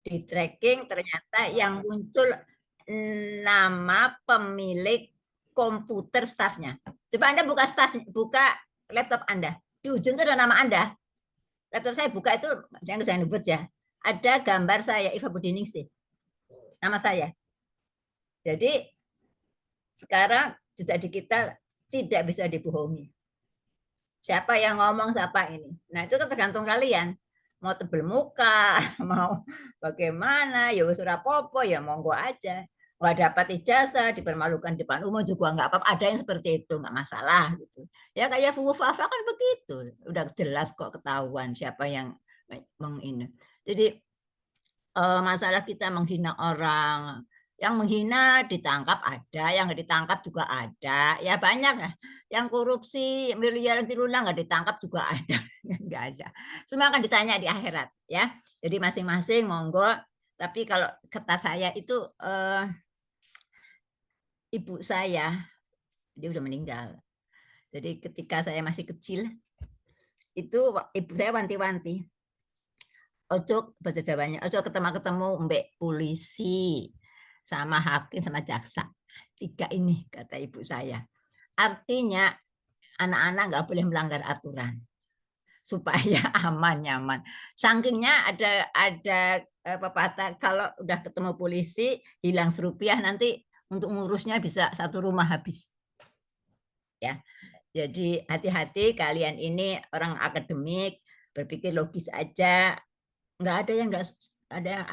Di tracking ternyata yang muncul nama pemilik komputer stafnya. Coba Anda buka buka laptop Anda. Di ujung itu ada nama Anda. Laptop saya buka itu, jangan saya nyebut ya. Ada gambar saya, Iva Budiningsih. Nama saya. Jadi sekarang jejak digital tidak bisa dibohongi. Siapa yang ngomong siapa ini. Nah itu kan tergantung kalian. Mau tebel muka, mau bagaimana, ya wis ora apa-apa, ya monggo aja. Nggak dapat ijazah, dipermalukan di depan umum juga nggak apa-apa. Ada yang seperti itu, nggak masalah gitu. Ya kayak Fufu Fafa kan begitu. Udah jelas kok ketahuan siapa yang ini. Jadi masalah kita menghina orang, yang menghina ditangkap ada, yang nggak ditangkap juga ada, ya banyak lah. Yang korupsi miliaran tirulang nggak ditangkap juga ada, nggak ada. Semua akan ditanya di akhirat, ya. Jadi masing-masing monggo. Tapi kalau kata saya itu ibu saya dia udah meninggal. Jadi ketika saya masih kecil itu ibu saya wanti-wanti. Ojo bahasa Jawanya, ojo ketemu-ketemu mbek polisi sama hakim sama jaksa. Tiga ini kata ibu saya. Artinya anak-anak nggak boleh melanggar aturan supaya aman nyaman. Sangkingnya ada pepatah kalau udah ketemu polisi hilang serupiah nanti untuk ngurusnya bisa satu rumah habis. Ya, jadi hati-hati kalian ini orang akademik berpikir logis aja. Nggak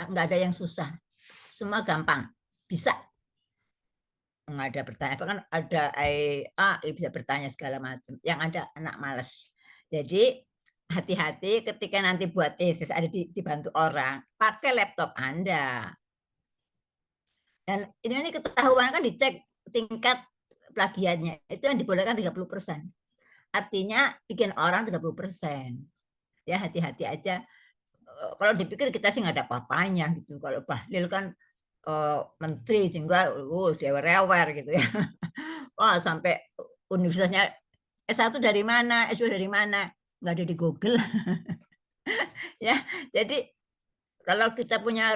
ada yang susah, semua gampang bisa. Nggak ada bertanya kan ada bisa bertanya segala macam, yang ada anak malas. Jadi hati-hati ketika nanti buat tesis ada dibantu orang, pakai laptop Anda. Dan ini ketahuan kan dicek tingkat plagiatnya itu yang dibolehkan 30%. Artinya bikin orang 30%. Ya hati-hati aja. Kalau dipikir kita sih nggak ada apa-apanya gitu. Kalau Bahlil kan menteri sehingga dewer-dewer gitu ya. Wah sampai universitasnya S1 dari mana, S2 dari mana, nggak ada di Google. Ya, jadi kalau kita punya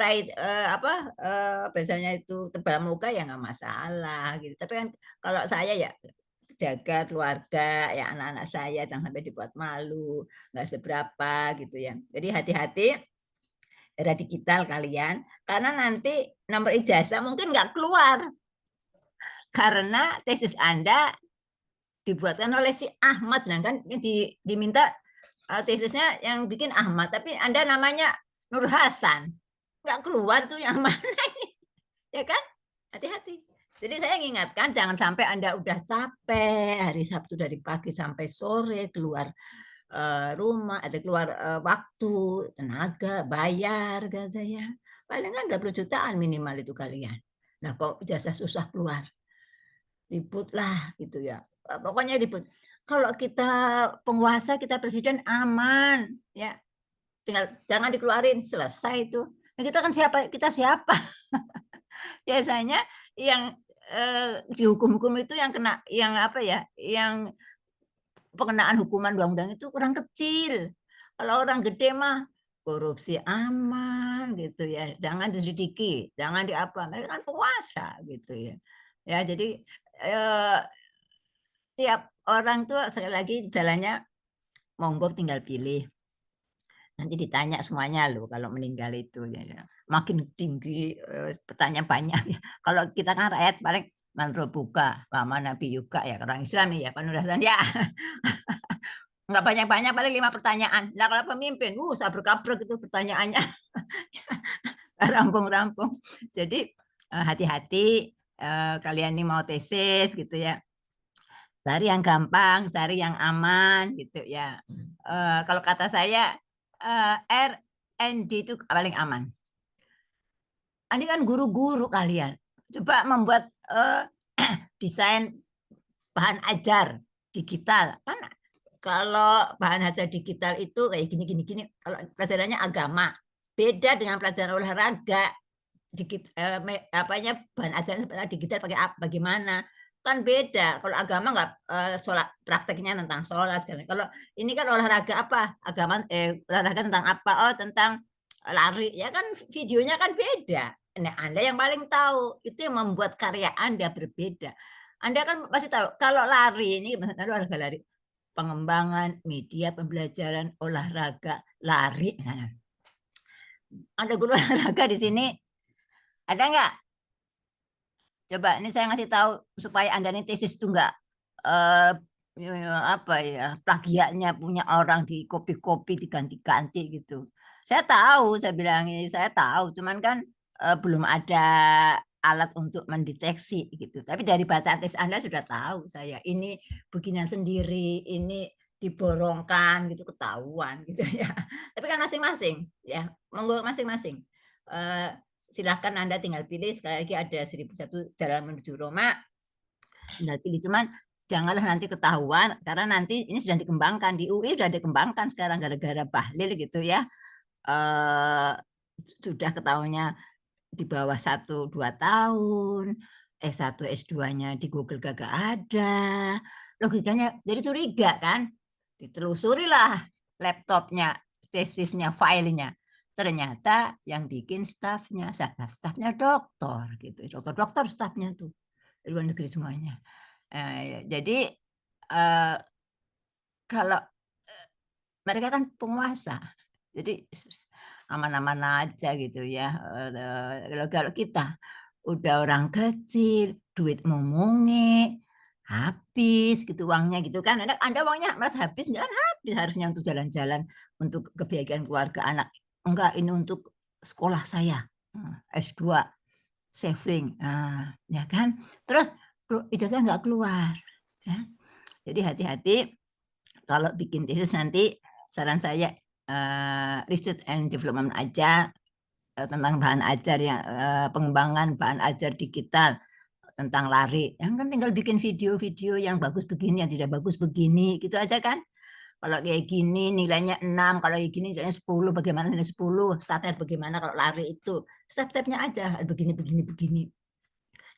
biasanya itu tebal muka ya nggak masalah gitu. Tapi kan kalau saya ya jaga keluarga ya anak-anak saya jangan sampai dibuat malu, nggak seberapa gitu ya. Jadi hati-hati era digital kalian, karena nanti nomor ijazah mungkin nggak keluar karena tesis Anda dibuatkan oleh si Ahmad, sedangkan diminta tesisnya yang bikin Ahmad, tapi Anda namanya Nur Hasan, nggak keluar tuh yang mana ini, ya kan? Hati-hati. Jadi saya mengingatkan jangan sampai Anda udah capek hari Sabtu dari pagi sampai sore keluar rumah atau keluar waktu, tenaga, bayar katanya. Paling kan 20 jutaan minimal itu kalian. Nah kok jasa susah keluar, ribut lah gitu ya. Pokoknya ribut. Kalau kita penguasa, kita presiden aman, ya. Tinggal jangan dikeluarin, selesai itu. Nah, kita kan siapa? Kita siapa? Biasanya yang dihukum-hukum itu yang kena, yang apa ya? Yang pengenaan hukuman undang-undang itu kurang kecil. Kalau orang gede mah korupsi aman gitu ya, jangan diselidiki, jangan diapa, mereka kan penguasa gitu ya. Ya jadi eh, tiap orang tuh sekali lagi jalannya monggo tinggal pilih. Nanti ditanya semuanya loh kalau meninggal itu ya. Makin tinggi pertanyaan banyak. Kalau kita kan rakyat paling manro buka, mama nabi juga ya orang Islam ya, penulisan ya. Nggak banyak-banyak paling 5 pertanyaan. Lah kalau pemimpin, sabrek-kabrek itu pertanyaannya. Rampung-rampung. Jadi hati-hati kalian ini mau tesis gitu ya. Cari yang gampang, cari yang aman gitu ya. Kalau kata saya R&D itu paling aman. Ini kan guru-guru kalian. Coba membuat desain bahan ajar digital. Kan kalau bahan ajar digital itu kayak gini. Kalau pelajarannya agama, beda dengan pelajaran olahraga. Apanya bahan ajaran seperti digital pakai bagaimana? Kan beda. Kalau agama nggak sholat prakteknya tentang sholat sekali. Kalau ini kan olahraga apa? Olahraga tentang apa? Oh tentang lari, ya kan videonya kan beda. Nah, Anda yang paling tahu, itu yang membuat karya Anda berbeda. Anda kan pasti tahu, kalau lari ini misalnya olahraga lari, pengembangan, media pembelajaran, olahraga, lari, misalnya. Ada guru olahraga di sini, ada nggak? Coba ini saya ngasih tahu supaya Anda nih tesis tuh nggak eh, apa ya plagiatnya punya orang di copy-copy diganti-ganti gitu. Saya tahu, saya bilang saya tahu, cuman kan belum ada alat untuk mendeteksi gitu. Tapi dari baca tes Anda sudah tahu saya ini beginian sendiri, ini diborongkan gitu ketahuan gitu ya. Tapi kan masing-masing ya, monggo masing-masing. Eh, Silahkan Anda tinggal pilih, sekali lagi ada 1001 jalan menuju Roma, tinggal pilih, cuman janganlah nanti ketahuan karena nanti ini sedang dikembangkan di UI, sudah dikembangkan sekarang gara-gara Bahlil gitu ya, eh, sudah ketahuannya di bawah 1-2 tahun, S1 S2-nya di Google gak ada, logikanya jadi curiga kan, ditelusuri lah laptopnya, tesisnya, filenya, ternyata yang bikin stafnya, stafnya dokter gitu, dokter stafnya tuh luar negeri semuanya. Jadi kalau mereka kan penguasa, jadi aman-aman aja gitu ya. Kalau kita udah orang kecil, duit momonge, habis gitu uangnya gitu kan. Anda uangnya merasa habis, jangan habis, harusnya untuk jalan-jalan, untuk kebahagiaan keluarga anak. Enggak, ini untuk sekolah saya, S2, saving, ya kan. Terus ijazah nggak keluar. Ya. Jadi hati-hati kalau bikin tesis nanti, saran saya research and development aja, tentang bahan ajar yang pengembangan bahan ajar digital tentang lari. Yang kan tinggal bikin video-video yang bagus begini, yang tidak bagus begini, gitu aja kan. Kalau kayak gini nilainya 6, kalau kayak gini nilainya 10, bagaimana nilai 10, startnya bagaimana kalau lari itu. Step-stepnya aja, begini, begini, begini.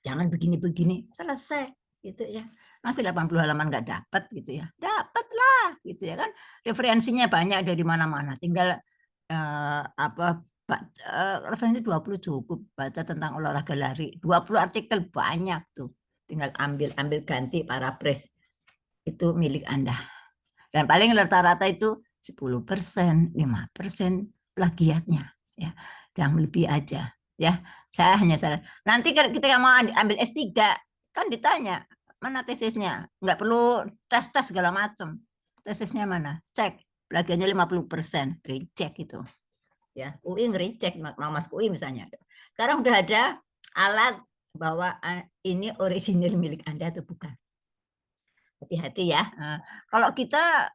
Jangan begini-begini, selesai gitu ya. Masih 80 halaman nggak dapat gitu ya. Dapatlah gitu ya kan. Referensinya banyak dari mana-mana. Tinggal referensi 20 cukup, baca tentang olahraga lari. 20 artikel banyak tuh. Tinggal ambil ganti paraphrase. Itu milik Anda. Dan paling rata-rata itu 10%, 5% plagiatnya ya. Jangan lebih aja ya. Saya hanya saran. Nanti kita mau ambil S3 kan ditanya, mana tesisnya? Nggak perlu tes-tes segala macam. Tesisnya mana? Cek. Plagiatnya 50%, reject itu. Ya, UI nge-reject, mau masuk UI misalnya. Sekarang udah ada alat bahwa ini orisinil milik Anda atau bukan. Hati-hati ya. Kalau kita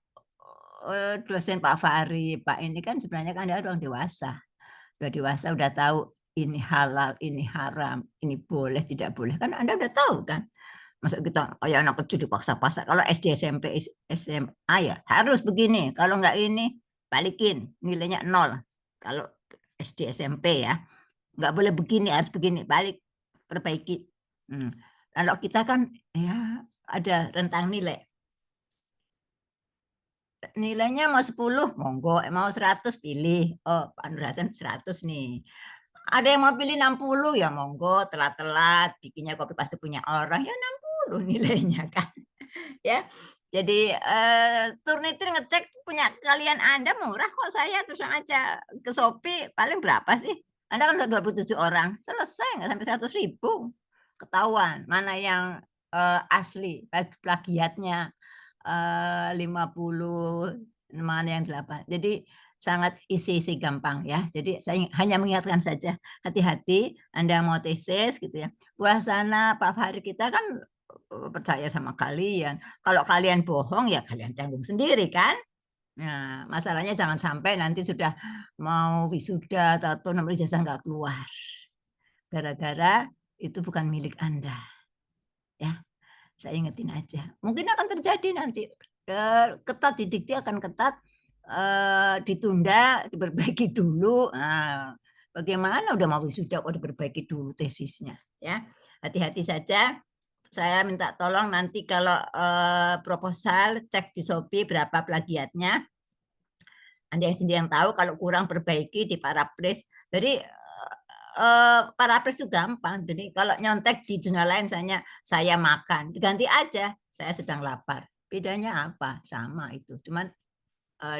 dosen Pak Fahri, Pak ini kan sebenarnya kan dia orang dewasa. Udah dewasa, udah tahu ini halal, ini haram, ini boleh, tidak boleh. Kan Anda udah tahu kan. Masa kita kayak anak kecil dipaksa-paksa. Kalau SD, SMP, SMA ya harus begini. Kalau nggak ini, balikin. Nilainya 0. Kalau SD, SMP ya. Nggak boleh begini, harus begini. Balik, perbaiki. Kalau kita kan ya ada rentang nilai. Nilainya mau 10, monggo. Mau 100, pilih. Oh, Pak Nur Hasan 100 nih. Ada yang mau pilih 60, ya monggo. Telat-telat, bikinnya copy paste punya orang. Ya 60 nilainya kan. Ya, jadi Turnitin ngecek punya kalian Anda murah kok, saya terus aja ke Shopee paling berapa sih? Anda kan udah 27 orang, selesai nggak sampai 100.000. Ketahuan mana yang asli, plagiatnya 50, mana yang 8. Jadi sangat isi-isi gampang ya. Jadi saya hanya mengingatkan saja, hati-hati Anda mau tesis gitu ya. Buasana Pak Fahri kita kan percaya sama kalian. Kalau kalian bohong ya kalian tanggung sendiri kan. Nah, masalahnya jangan sampai nanti sudah mau wisuda atau nomor ijazah nggak keluar. Gara-gara itu bukan milik Anda. Ya, saya ingetin aja. Mungkin akan terjadi nanti. Ketat, didikti akan ketat, ditunda, diperbaiki dulu. Nah, bagaimana udah mau wisuda kok diperbaiki dulu tesisnya. Ya, hati-hati saja. Saya minta tolong nanti kalau proposal cek di Shopee berapa plagiatnya. Anda sendiri yang tahu, kalau kurang perbaiki di paraphrase. Jadi paraphrase itu gampang. Jadi kalau nyontek di jurnal lain misalnya saya makan, diganti aja saya sedang lapar. Bedanya apa? Sama itu. Cuman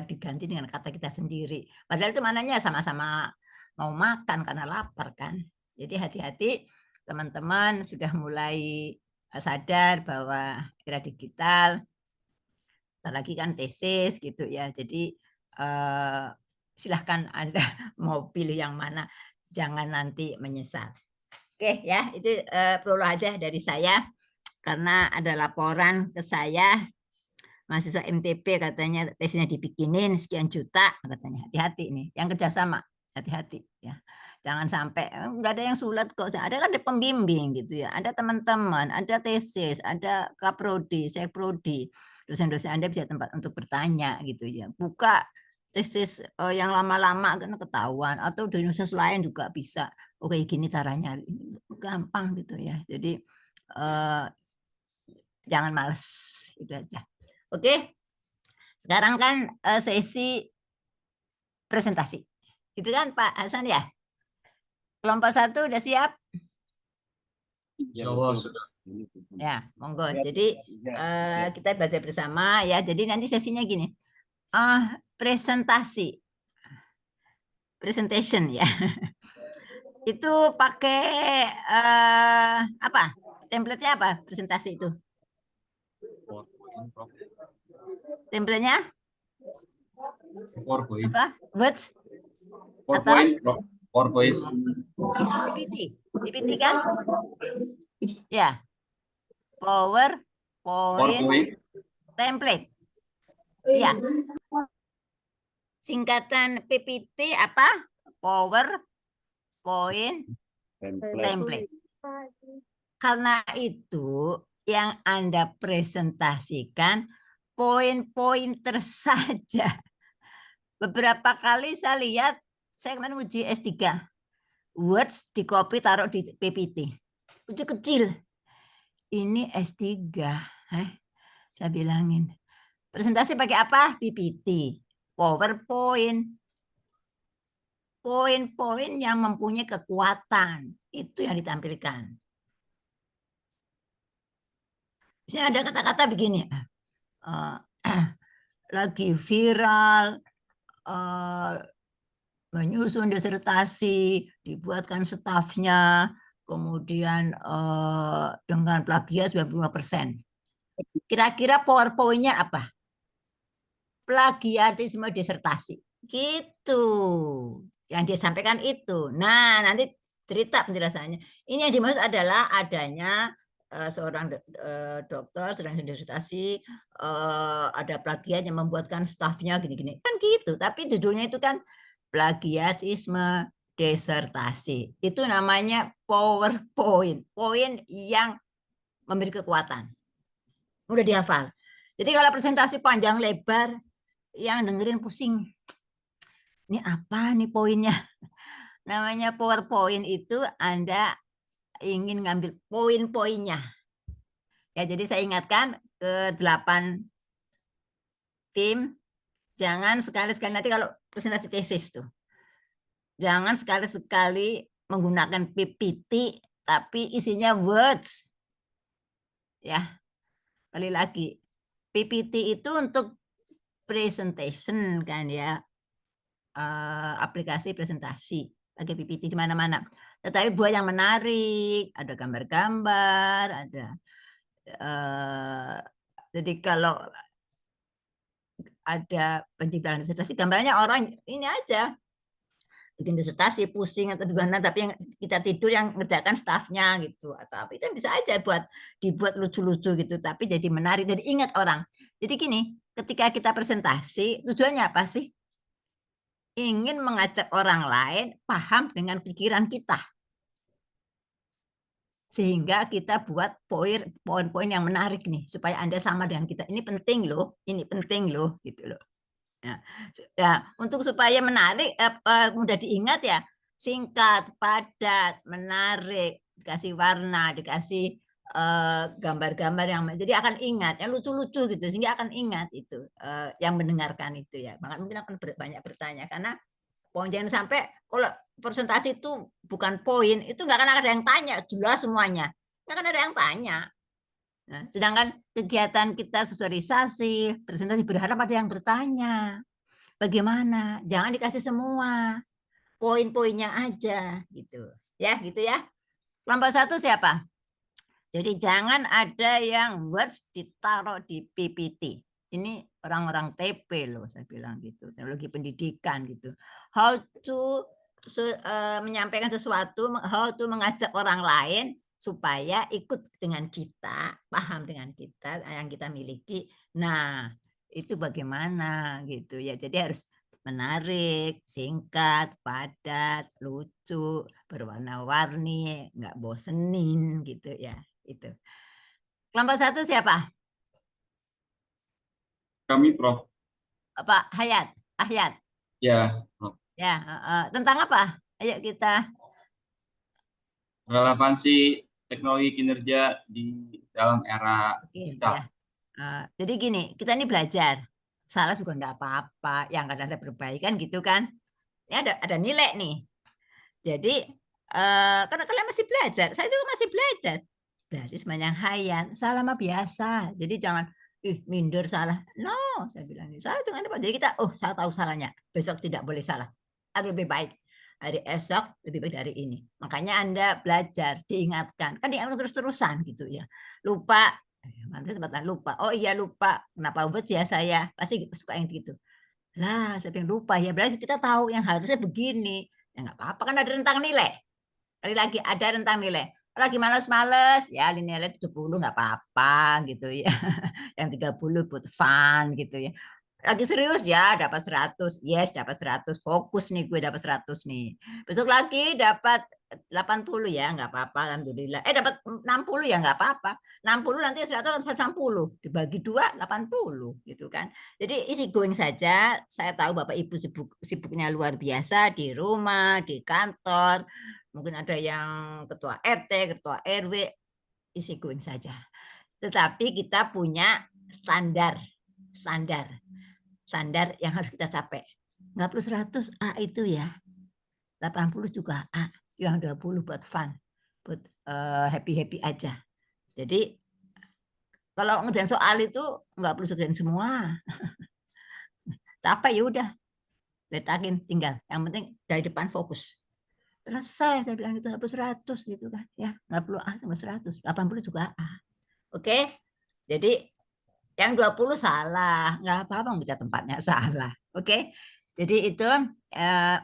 diganti dengan kata kita sendiri. Padahal itu mananya sama-sama mau makan karena lapar kan. Jadi hati-hati teman-teman sudah mulai sadar bahwa era digital, lagi kan tesis gitu ya. Jadi silahkan Anda mau pilih yang mana, jangan nanti menyesal. Oke ya, itu prolog aja dari saya karena ada laporan ke saya mahasiswa MTP katanya tesnya dibikinin sekian juta katanya. Hati-hati nih, yang kerjasama hati-hati ya. Jangan sampai nggak ada yang sulit kok. Ada kan ada pembimbing gitu ya. Ada teman-teman, ada tesis, ada kaprodi, sekprodi. Dosen-dosen Anda bisa tempat untuk bertanya gitu ya. Buka tesis yang lama-lama kan ketahuan, atau di universitas lain juga bisa. Oke, gini caranya, gampang gitu ya. Jadi jangan males, itu aja. Oke, sekarang kan sesi presentasi. Itu kan Pak Hasan ya? Kelompok 1 udah siap? Sudah. Ya, monggo. Jadi kita baca bersama ya. Jadi nanti sesinya gini. Presentasi. Presentation ya. Itu pakai apa? Template-nya apa? Presentasi itu. Template-nya? PowerPoint. Apa? Words? PowerPoint. PPT. PPT kan? Ya. PowerPoint template. Ya. Singkatan PPT apa? PowerPoint template. Karena itu yang Anda presentasikan poin-pointer saja. Beberapa kali saya lihat, saya kemarin uji S3, words di copy taruh di PPT. Kecil-kecil. Ini S3. Saya bilangin. Presentasi pakai apa? PPT. PowerPoint. Poin-poin yang mempunyai kekuatan. Itu yang ditampilkan. Misalnya ada kata-kata begini. Lagi viral, menyusun disertasi, dibuatkan stafnya, kemudian dengan plagiat 95%. Kira-kira PowerPoint-nya apa? Plagiatisme disertasi. Gitu. Yang dia sampaikan itu. Nah, nanti cerita penjelasannya. Ini yang dimaksud adalah adanya seorang dokter sedang disertasi, ada plagiat yang membuatkan stafnya gini-gini. Kan gitu. Tapi judulnya itu kan plagiatisme disertasi. Itu namanya PowerPoint. Poin yang memberi kekuatan. Udah dihafal. Jadi kalau presentasi panjang lebar, yang dengerin pusing. Ini apa nih poinnya? Namanya PowerPoint itu Anda ingin ngambil poin-poinnya. Ya, jadi saya ingatkan ke 8 tim, jangan sekali-sekali nanti kalau presentasi tesis tuh. Jangan sekali-sekali menggunakan PPT tapi isinya words. Ya. Kali lagi. PPT itu untuk presentation kan ya. Aplikasi presentasi pakai PPT di mana-mana. Tetapi buat yang menarik, ada gambar-gambar, ada jadi kalau ada penjelasan disertasi, gambarnya orang ini aja bikin disertasi pusing atau gimana, tapi yang kita tidur yang ngerjakan stafnya gitu, atau apa itu bisa aja buat dibuat lucu-lucu gitu, tapi jadi menarik, jadi ingat orang. Jadi gini, ketika kita presentasi tujuannya apa sih? Ingin mengajak orang lain paham dengan pikiran kita. Sehingga kita buat poin-poin yang menarik nih, supaya Anda sama dengan kita. Ini penting loh, gitu loh. Nah, untuk supaya menarik, mudah diingat ya, singkat, padat, menarik, dikasih warna, dikasih gambar-gambar yang jadi akan ingat yang lucu-lucu gitu sehingga akan ingat itu yang mendengarkan itu ya. Maka mungkin akan banyak bertanya karena poin jangan sampai kalau presentasi itu bukan poin itu nggak akan ada yang tanya jelas semuanya nggak akan ada yang tanya. Nah, sedangkan kegiatan kita sosialisasi presentasi berharap ada yang bertanya bagaimana jangan dikasih semua poin-poinnya aja gitu ya. Kelompok 1 siapa? Jadi jangan ada yang words ditaruh di PPT. Ini orang-orang TP loh, saya bilang gitu. Teknologi pendidikan gitu. How to menyampaikan sesuatu, how to mengajak orang lain supaya ikut dengan kita, paham dengan kita yang kita miliki. Nah, itu bagaimana gitu ya. Jadi harus menarik, singkat, padat, lucu, berwarna-warni, nggak bosenin gitu ya. Itu. Kelompok 1 siapa? Kami, Prof. Pak Hayat, Ahyat. Ya, Prof. Ya, tentang apa? Ayo kita. Relevansi teknologi kinerja di dalam era Oke, ya. digital. Jadi gini, kita ini belajar. Salah juga enggak apa-apa, yang kadang ada perbaikan gitu kan. Ini ada nilai nih. Jadi karena kalian masih belajar, saya juga masih belajar. Berarti sepanjang hayat, salah mah biasa. Jadi jangan minder salah. No, saya bilang salah dengan apa? Jadi kita, oh saya tahu salahnya. Besok tidak boleh salah. Harus lebih baik. Hari esok lebih baik dari ini. Makanya Anda belajar, diingatkan. Kan diingatkan terus-terusan gitu ya. Lupa, nanti tempatan lupa. Oh iya lupa. Kenapa buat ya saya? Pasti suka yang gitu. Lah, saya bilang lupa ya. Berarti kita tahu yang harusnya begini. Ya nggak apa-apa kan ada rentang nilai. Kali lagi ada rentang nilai. Lagi males-males, ya nilai 70 nggak apa-apa gitu ya. Yang 30 buat fun gitu ya. Lagi serius ya dapat 100. Yes, dapat 100. Fokus nih gue dapat 100 nih. Besok lagi dapat 80 ya, nggak apa-apa alhamdulillah. Dapat 60 ya nggak apa-apa. 60 nanti 100 160 dibagi 2 80 gitu kan. Jadi isi going saja. Saya tahu Bapak Ibu sibuknya luar biasa di rumah, di kantor. Mungkin ada yang ketua RT, ketua RW, isi going saja. Tetapi kita punya standar, standar, standar yang harus kita capai. Nggak perlu 100 A itu ya, 80 juga A, yang 20 buat fun, buat happy-happy aja. Jadi kalau ngerjain soal itu nggak perlu kerjain semua. Capek ya udah, letakin tinggal. Yang penting dari depan fokus. Selesai saya bilang itu nggak perlu 100 gitu kan ya, nggak perlu A sama 100, 80 juga A. Oke, jadi yang 20 salah, nggak apa-apa baca tempatnya salah. Oke, jadi itu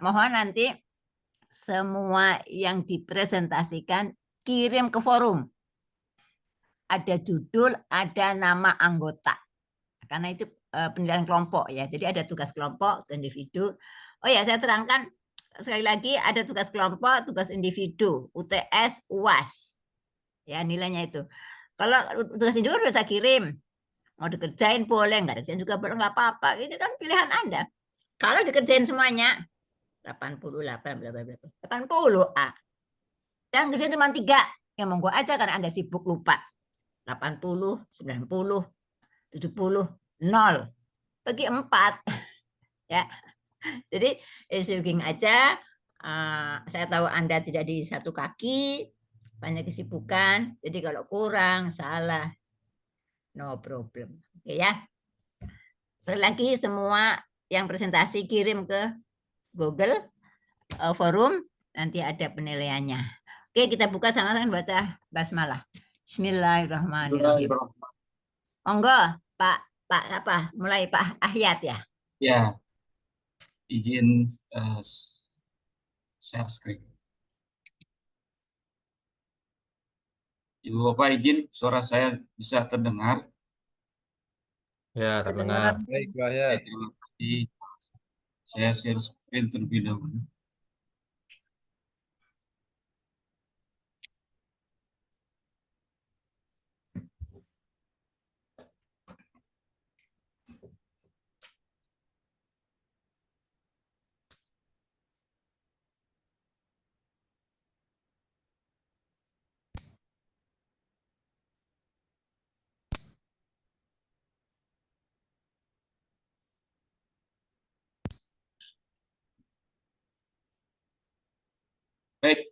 mohon nanti semua yang dipresentasikan kirim ke forum. Ada judul, ada nama anggota. Karena itu penilaian kelompok ya. Jadi ada tugas kelompok, individu. Oh ya, saya terangkan sekali lagi ada tugas kelompok, tugas individu, UTS, UAS. Ya, nilainya itu. Kalau tugas individu udah saya kirim. Mau dikerjain boleh, nggak dikerjain juga boleh, nggak apa-apa. Itu kan pilihan Anda. Kalau dikerjain semuanya, 88, bla bla bla. 80 A. Dan kerjain cuma 3. Ya monggo aja karena Anda sibuk lupa. 80, 90, 70, 0. Bagi 4. Ya. Jadi king aja. Saya tahu Anda tidak di satu kaki, banyak kesibukan. Jadi kalau kurang, salah, no problem. Oke ya. Sekali lagi semua yang presentasi kirim ke Google Forum, nanti ada penilaiannya. Oke, kita buka sama-sama baca basmalah. Bismillahirrahmanirrahim. Monggo, Pak apa? Mulai Pak Ahyat ya. Ya, izin share screen. Ibu Bapak izin suara saya bisa terdengar. Ya, terdengar. Baik, Pak ya. Terima kasih. Saya share screen terlebih dahulu. Baik.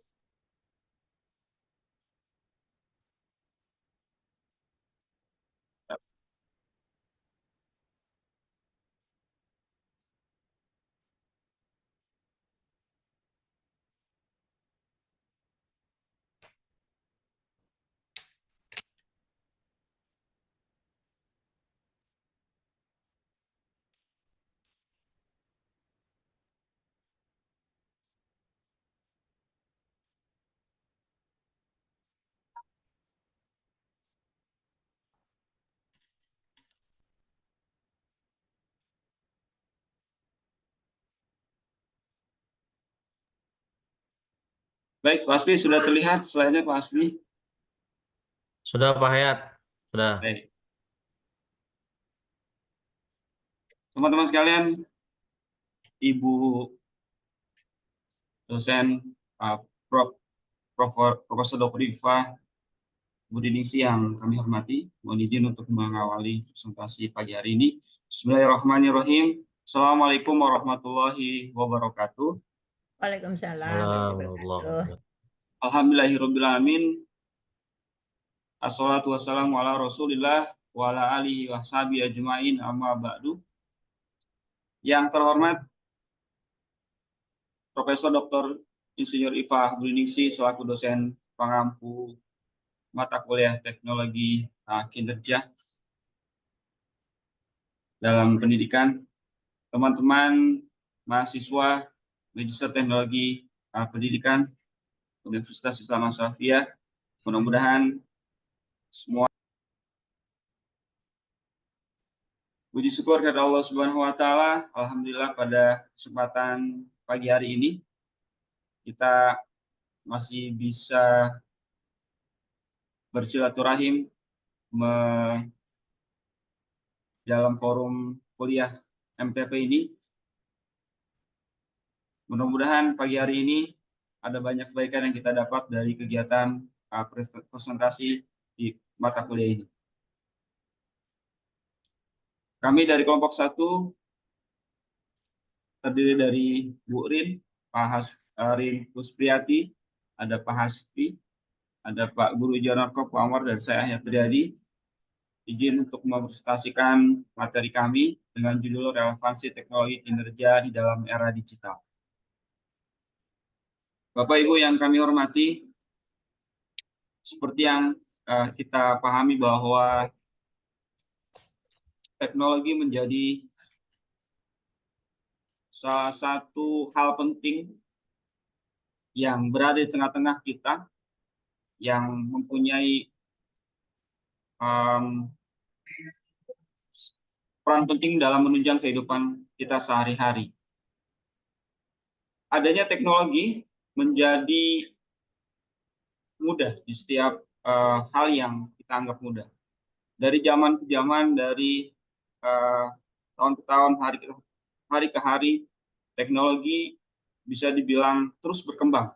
Baik, Pak Asmi sudah terlihat slide-nya, Pak Asmi? Sudah Pak Hayat. Sudah. Baik. Teman-teman sekalian, Ibu dosen Profesor Dr. Iva Budiningsih yang kami hormati, mohon izin untuk mengawali presentasi pagi hari ini. Bismillahirrahmanirrahim. Assalamualaikum warahmatullahi wabarakatuh. Waalaikumsalam warahmatullahi wabarakatuh. Alhamdulillahirrabbilalamin. Assalatu wassalamu ala rasulillah wa ala alihi wa sahbihi ajma'in amma ba'du. Yang terhormat Profesor Dr. Insinyur Iva Budiningsih selaku dosen pengampu mata kuliah teknologi kinerja dalam pendidikan, teman-teman mahasiswa Magister Teknologi Pendidikan Universitas Islam Asy-Syafi'iyah, mudah-mudahan semua puji syukur kepada Allah Subhanahu wa taala. Alhamdulillah pada kesempatan pagi hari ini kita masih bisa bersilaturahim dalam forum kuliah MTP ini. Mudah-mudahan pagi hari ini ada banyak kebaikan yang kita dapat dari kegiatan presentasi di mata kuliah ini. Kami dari kelompok 1 terdiri dari Bu Rin, Pak Rin Kuspriyati, ada Pak Hasbi, ada Pak Guru Janarko, Pak Amar, dan saya Hayat Triadi. Izin untuk mempresentasikan materi kami dengan judul relevansi teknologi kinerja di dalam era digital. Bapak Ibu yang kami hormati, seperti yang kita pahami bahwa teknologi menjadi salah satu hal penting yang berada di tengah-tengah kita, yang mempunyai peran penting dalam menunjang kehidupan kita sehari-hari. Adanya teknologi menjadi mudah di setiap hal yang kita anggap mudah. Dari zaman ke zaman, dari tahun ke tahun, hari ke hari, teknologi bisa dibilang terus berkembang.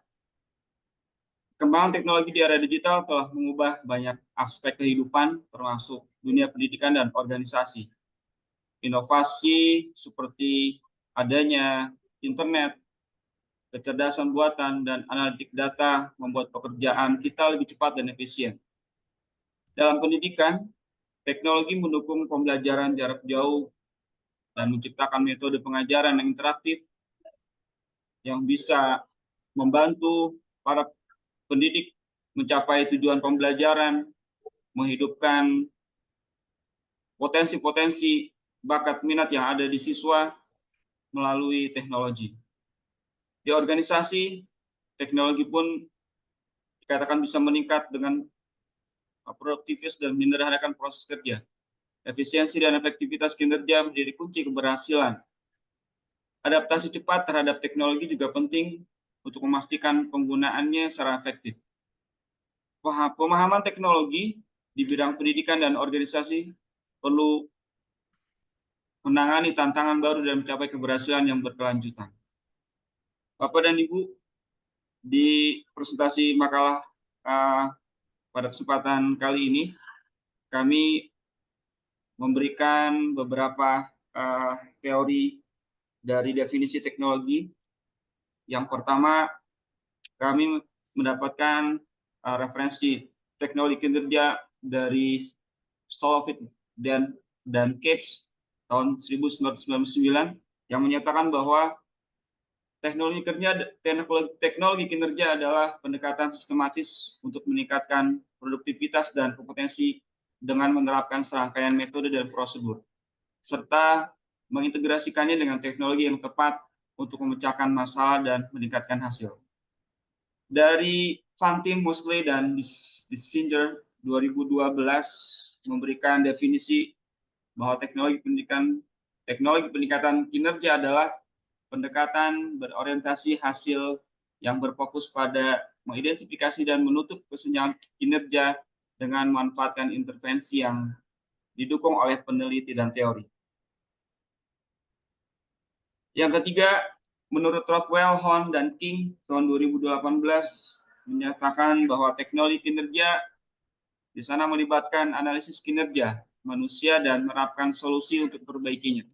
Perkembangan teknologi di era digital telah mengubah banyak aspek kehidupan, termasuk dunia pendidikan dan organisasi. Inovasi seperti adanya internet, kecerdasan buatan, dan analitik data membuat pekerjaan kita lebih cepat dan efisien. Dalam pendidikan, teknologi mendukung pembelajaran jarak jauh dan menciptakan metode pengajaran yang interaktif yang bisa membantu para pendidik mencapai tujuan pembelajaran, menghidupkan potensi-potensi bakat minat yang ada di siswa melalui teknologi. Di organisasi, teknologi pun dikatakan bisa meningkat dengan produktivitas dan menyederhanakan proses kerja. Efisiensi dan efektivitas kinerja menjadi kunci keberhasilan. Adaptasi cepat terhadap teknologi juga penting untuk memastikan penggunaannya secara efektif. Pemahaman teknologi di bidang pendidikan dan organisasi perlu menangani tantangan baru dan mencapai keberhasilan yang berkelanjutan. Bapak dan Ibu, di presentasi makalah pada kesempatan kali ini, kami memberikan beberapa teori dari definisi teknologi. Yang pertama, kami mendapatkan referensi teknologi kinerja dari Stolofit dan Capes tahun 1999 yang menyatakan bahwa teknologi kinerja adalah pendekatan sistematis untuk meningkatkan produktivitas dan kompetensi dengan menerapkan serangkaian metode dan prosedur, serta mengintegrasikannya dengan teknologi yang tepat untuk memecahkan masalah dan meningkatkan hasil. Dari Fantin, Mosley, dan Dissinger 2012 memberikan definisi bahwa teknologi peningkatan kinerja adalah pendekatan berorientasi hasil yang berfokus pada mengidentifikasi dan menutup kesenjangan kinerja dengan memanfaatkan intervensi yang didukung oleh peneliti dan teori. Yang ketiga, menurut Rockwell, Horn, dan King tahun 2018 menyatakan bahwa teknologi kinerja di sana melibatkan analisis kinerja manusia dan menerapkan solusi untuk perbaikinya,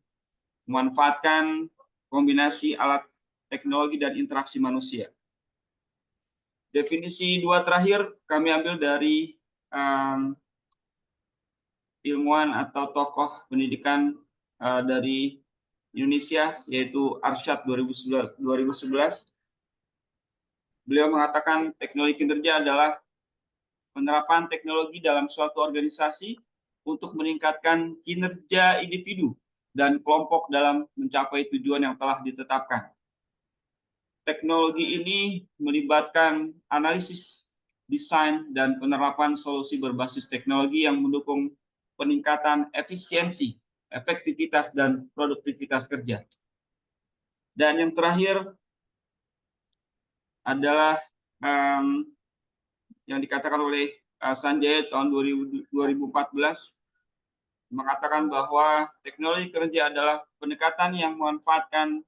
memanfaatkan kombinasi alat teknologi dan interaksi manusia. Definisi dua terakhir kami ambil dari ilmuwan atau tokoh pendidikan dari Indonesia, yaitu Arsyad 2011. Beliau mengatakan teknologi kinerja adalah penerapan teknologi dalam suatu organisasi untuk meningkatkan kinerja individu dan kelompok dalam mencapai tujuan yang telah ditetapkan. Teknologi ini melibatkan analisis, desain, dan penerapan solusi berbasis teknologi yang mendukung peningkatan efisiensi, efektivitas, dan produktivitas kerja. Dan yang terakhir adalah yang dikatakan oleh Sanjay tahun 2014, mengatakan bahwa teknologi kerja adalah pendekatan yang memanfaatkan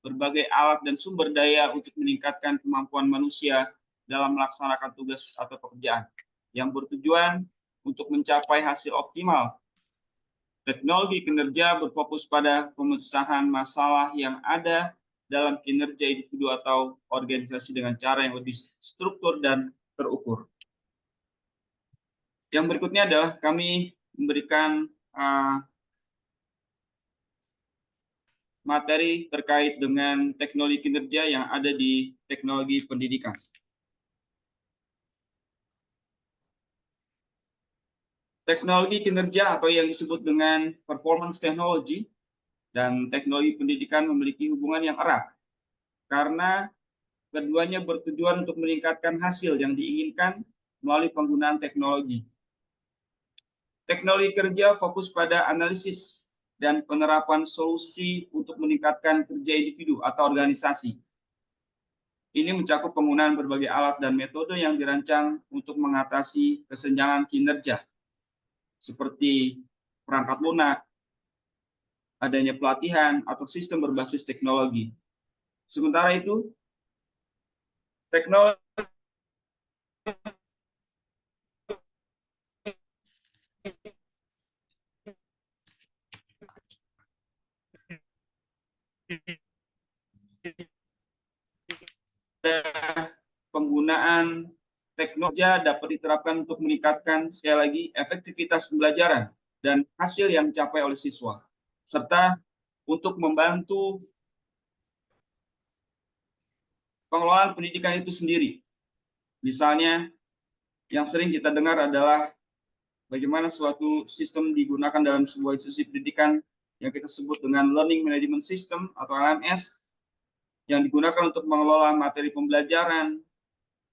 berbagai alat dan sumber daya untuk meningkatkan kemampuan manusia dalam melaksanakan tugas atau pekerjaan yang bertujuan untuk mencapai hasil optimal. Teknologi kinerja berfokus pada pemecahan masalah yang ada dalam kinerja individu atau organisasi dengan cara yang lebih struktur dan terukur. Yang berikutnya adalah kami memberikan materi terkait dengan teknologi kinerja yang ada di teknologi pendidikan. Teknologi kinerja atau yang disebut dengan performance technology dan teknologi pendidikan memiliki hubungan yang erat karena keduanya bertujuan untuk meningkatkan hasil yang diinginkan melalui penggunaan teknologi. Teknologi kerja fokus pada analisis dan penerapan solusi untuk meningkatkan kerja individu atau organisasi. Ini mencakup penggunaan berbagai alat dan metode yang dirancang untuk mengatasi kesenjangan kinerja, seperti perangkat lunak, adanya pelatihan, atau sistem berbasis teknologi. Sementara itu, teknologi penggunaan teknologi dapat diterapkan untuk meningkatkan sekali lagi efektivitas pembelajaran dan hasil yang dicapai oleh siswa, serta untuk membantu pengelolaan pendidikan itu sendiri. Misalnya, yang sering kita dengar adalah bagaimana suatu sistem digunakan dalam sebuah institusi pendidikan yang kita sebut dengan Learning Management System atau LMS, yang digunakan untuk mengelola materi pembelajaran,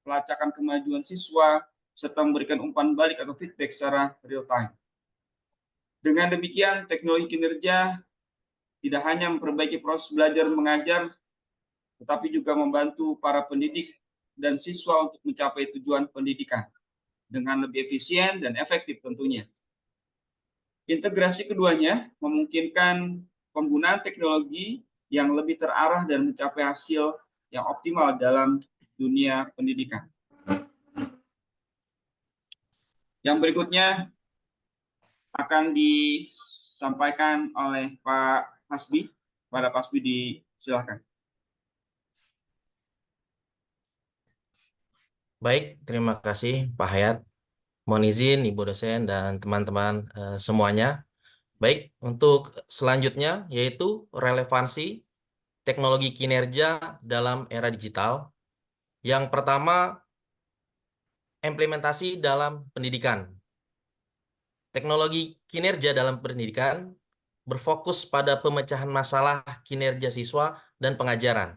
pelacakan kemajuan siswa, serta memberikan umpan balik atau feedback secara real time. Dengan demikian, teknologi kinerja tidak hanya memperbaiki proses belajar mengajar, tetapi juga membantu para pendidik dan siswa untuk mencapai tujuan pendidikan dengan lebih efisien dan efektif tentunya. Integrasi keduanya memungkinkan penggunaan teknologi yang lebih terarah dan mencapai hasil yang optimal dalam dunia pendidikan. Yang berikutnya akan disampaikan oleh Pak Hasbi. Pada Pak Hasbi, silakan. Baik, terima kasih Pak Hayat. Mohon izin Ibu dosen dan teman-teman semuanya. Baik, untuk selanjutnya yaitu relevansi teknologi kinerja dalam era digital. Yang pertama, implementasi dalam pendidikan. Teknologi kinerja dalam pendidikan berfokus pada pemecahan masalah kinerja siswa dan pengajaran,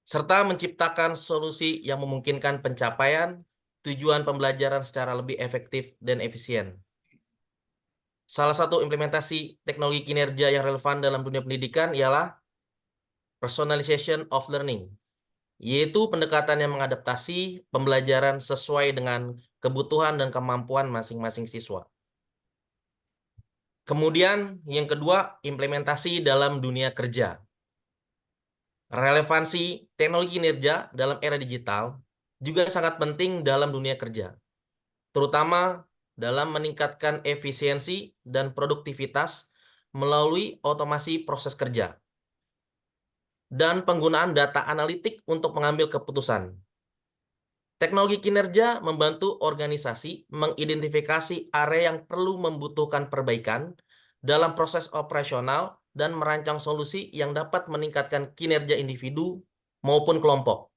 serta menciptakan solusi yang memungkinkan pencapaian tujuan pembelajaran secara lebih efektif dan efisien. Salah satu implementasi teknologi kinerja yang relevan dalam dunia pendidikan ialah personalization of learning, yaitu pendekatan yang mengadaptasi pembelajaran sesuai dengan kebutuhan dan kemampuan masing-masing siswa. Kemudian yang kedua, implementasi dalam dunia kerja. Relevansi teknologi kinerja dalam era digital juga sangat penting dalam dunia kerja, terutama dalam meningkatkan efisiensi dan produktivitas melalui otomasi proses kerja dan penggunaan data analitik untuk mengambil keputusan. Teknologi kinerja membantu organisasi mengidentifikasi area yang perlu membutuhkan perbaikan dalam proses operasional dan merancang solusi yang dapat meningkatkan kinerja individu maupun kelompok.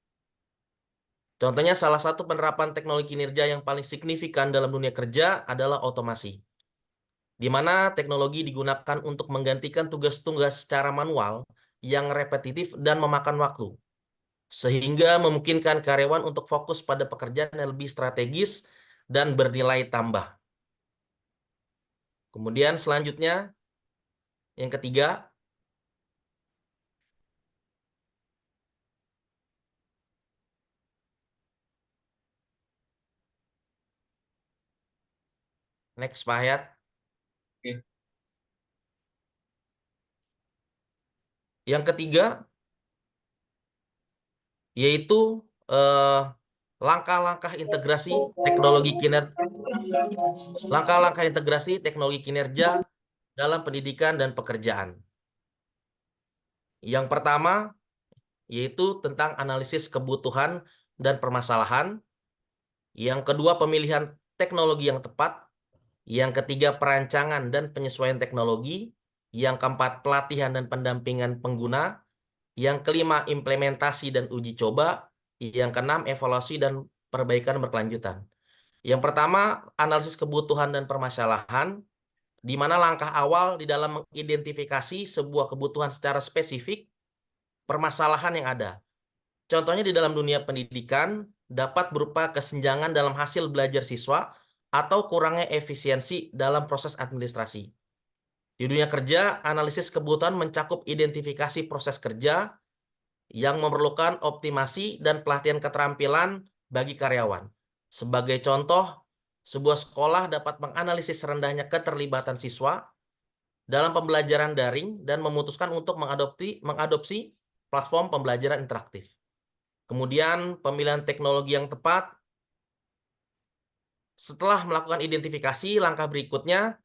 Contohnya, salah satu penerapan teknologi kinerja yang paling signifikan dalam dunia kerja adalah otomasi, di mana teknologi digunakan untuk menggantikan tugas-tugas secara manual yang repetitif dan memakan waktu, sehingga memungkinkan karyawan untuk fokus pada pekerjaan yang lebih strategis dan bernilai tambah. Kemudian selanjutnya, yang ketiga, next Pak Hayat. Oke. Yang ketiga, yaitu langkah-langkah integrasi teknologi kinerja, langkah-langkah integrasi teknologi kinerja dalam pendidikan dan pekerjaan. Yang pertama, yaitu tentang analisis kebutuhan dan permasalahan. Yang kedua, pemilihan teknologi yang tepat. Yang ketiga, perancangan dan penyesuaian teknologi. Yang keempat, pelatihan dan pendampingan pengguna. Yang kelima, implementasi dan uji coba. Yang keenam, evaluasi dan perbaikan berkelanjutan. Yang pertama, analisis kebutuhan dan permasalahan, di mana langkah awal di dalam mengidentifikasi sebuah kebutuhan secara spesifik, permasalahan yang ada. Contohnya di dalam dunia pendidikan dapat berupa kesenjangan dalam hasil belajar siswa atau kurangnya efisiensi dalam proses administrasi. Di dunia kerja, analisis kebutuhan mencakup identifikasi proses kerja yang memerlukan optimasi dan pelatihan keterampilan bagi karyawan. Sebagai contoh, sebuah sekolah dapat menganalisis rendahnya keterlibatan siswa dalam pembelajaran daring dan memutuskan untuk mengadopsi platform pembelajaran interaktif. Kemudian pemilihan teknologi yang tepat. Setelah melakukan identifikasi, langkah berikutnya,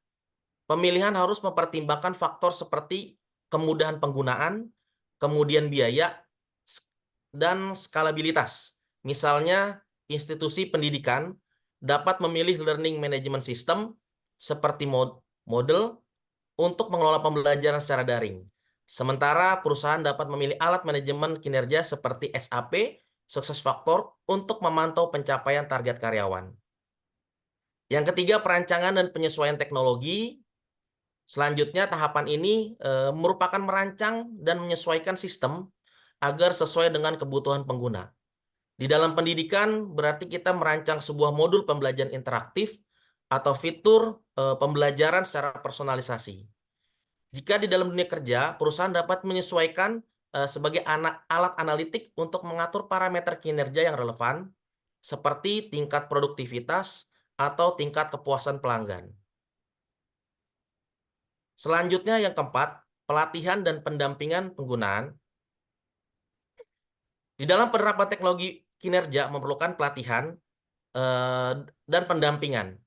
pemilihan harus mempertimbangkan faktor seperti kemudahan penggunaan, kemudian biaya, dan skalabilitas. Misalnya, institusi pendidikan dapat memilih learning management system seperti Moodle untuk mengelola pembelajaran secara daring. Sementara perusahaan dapat memilih alat manajemen kinerja seperti SAP, SuccessFactors, untuk memantau pencapaian target karyawan. Yang ketiga, perancangan dan penyesuaian teknologi. Selanjutnya, tahapan ini merupakan merancang dan menyesuaikan sistem agar sesuai dengan kebutuhan pengguna. Di dalam pendidikan, berarti kita merancang sebuah modul pembelajaran interaktif atau fitur pembelajaran secara personalisasi. Jika di dalam dunia kerja, perusahaan dapat menyesuaikan sebagai alat analitik untuk mengatur parameter kinerja yang relevan, seperti tingkat produktivitas atau tingkat kepuasan pelanggan. Selanjutnya yang keempat, pelatihan dan pendampingan penggunaan. Di dalam penerapan teknologi kinerja memerlukan pelatihan dan pendampingan,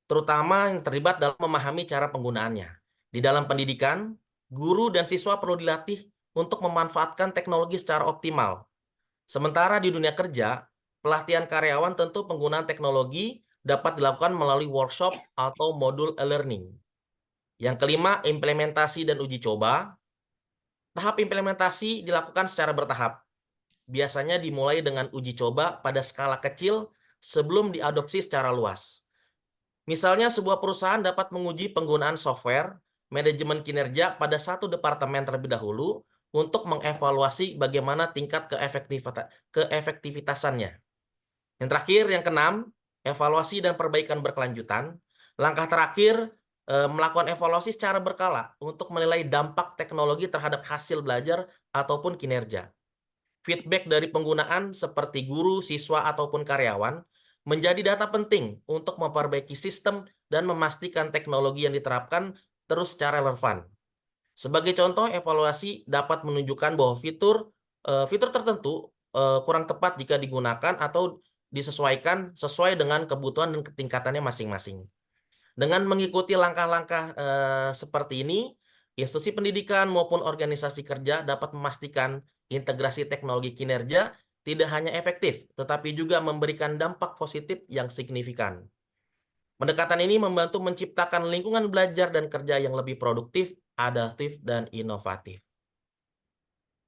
terutama yang terlibat dalam memahami cara penggunaannya. Di dalam pendidikan, guru dan siswa perlu dilatih untuk memanfaatkan teknologi secara optimal. Sementara di dunia kerja, pelatihan karyawan tentu penggunaan teknologi dapat dilakukan melalui workshop atau modul e-learning. Yang kelima, implementasi dan uji coba. Tahap implementasi dilakukan secara bertahap. Biasanya dimulai dengan uji coba pada skala kecil sebelum diadopsi secara luas. Misalnya, sebuah perusahaan dapat menguji penggunaan software manajemen kinerja pada satu departemen terlebih dahulu untuk mengevaluasi bagaimana tingkat keefektivitasannya. Yang terakhir, yang keenam, evaluasi dan perbaikan berkelanjutan. Langkah terakhir, melakukan evaluasi secara berkala untuk menilai dampak teknologi terhadap hasil belajar ataupun kinerja. Feedback dari penggunaan seperti guru, siswa, ataupun karyawan menjadi data penting untuk memperbaiki sistem dan memastikan teknologi yang diterapkan terus secara relevan. Sebagai contoh, evaluasi dapat menunjukkan bahwa fitur tertentu kurang tepat jika digunakan atau disesuaikan sesuai dengan kebutuhan dan ketingkatannya masing-masing. Dengan mengikuti langkah-langkah seperti ini, institusi pendidikan maupun organisasi kerja dapat memastikan integrasi teknologi kinerja tidak hanya efektif, tetapi juga memberikan dampak positif yang signifikan. Pendekatan ini membantu menciptakan lingkungan belajar dan kerja yang lebih produktif, adaptif, dan inovatif.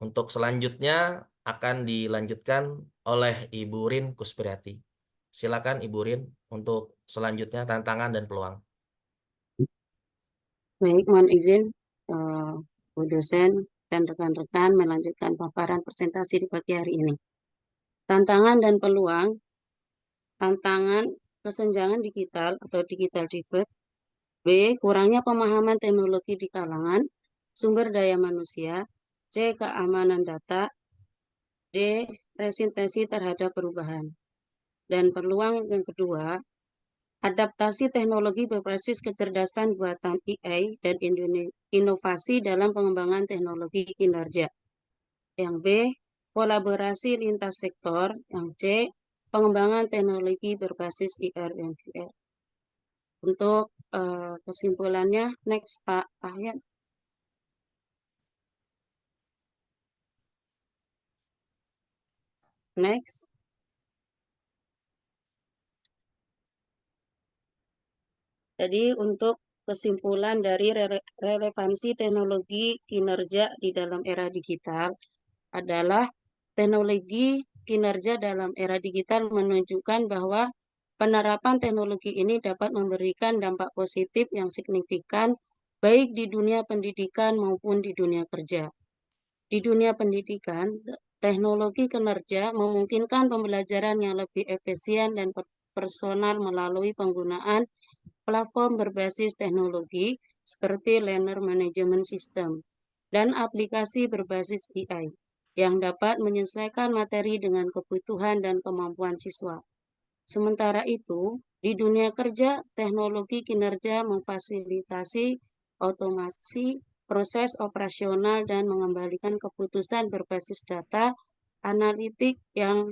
Untuk selanjutnya akan dilanjutkan oleh Ibu Rin Kuspriyati. Silakan Ibu Rin untuk selanjutnya tantangan dan peluang. Baik, mohon izin Bu dosen dan rekan-rekan melanjutkan paparan presentasi di pagi hari ini. Tantangan dan peluang. Tantangan kesenjangan digital atau digital divide. B. Kurangnya pemahaman teknologi di kalangan sumber daya manusia. C. Keamanan data. D. Resistensi terhadap perubahan. Dan peluang yang kedua, adaptasi teknologi berbasis kecerdasan buatan AI dan inovasi dalam pengembangan teknologi kinerja. Yang B, kolaborasi lintas sektor. Yang C, pengembangan teknologi berbasis IR dan VR. Untuk kesimpulannya, next Pak Ahyan. Next. Jadi untuk kesimpulan dari relevansi teknologi kinerja di dalam era digital adalah teknologi kinerja dalam era digital menunjukkan bahwa penerapan teknologi ini dapat memberikan dampak positif yang signifikan baik di dunia pendidikan maupun di dunia kerja. Di dunia pendidikan, teknologi kinerja memungkinkan pembelajaran yang lebih efisien dan personal melalui penggunaan platform berbasis teknologi seperti Learner Management System dan aplikasi berbasis AI yang dapat menyesuaikan materi dengan kebutuhan dan kemampuan siswa. Sementara itu, di dunia kerja, teknologi kinerja memfasilitasi otomasi proses operasional dan mengembalikan keputusan berbasis data analitik yang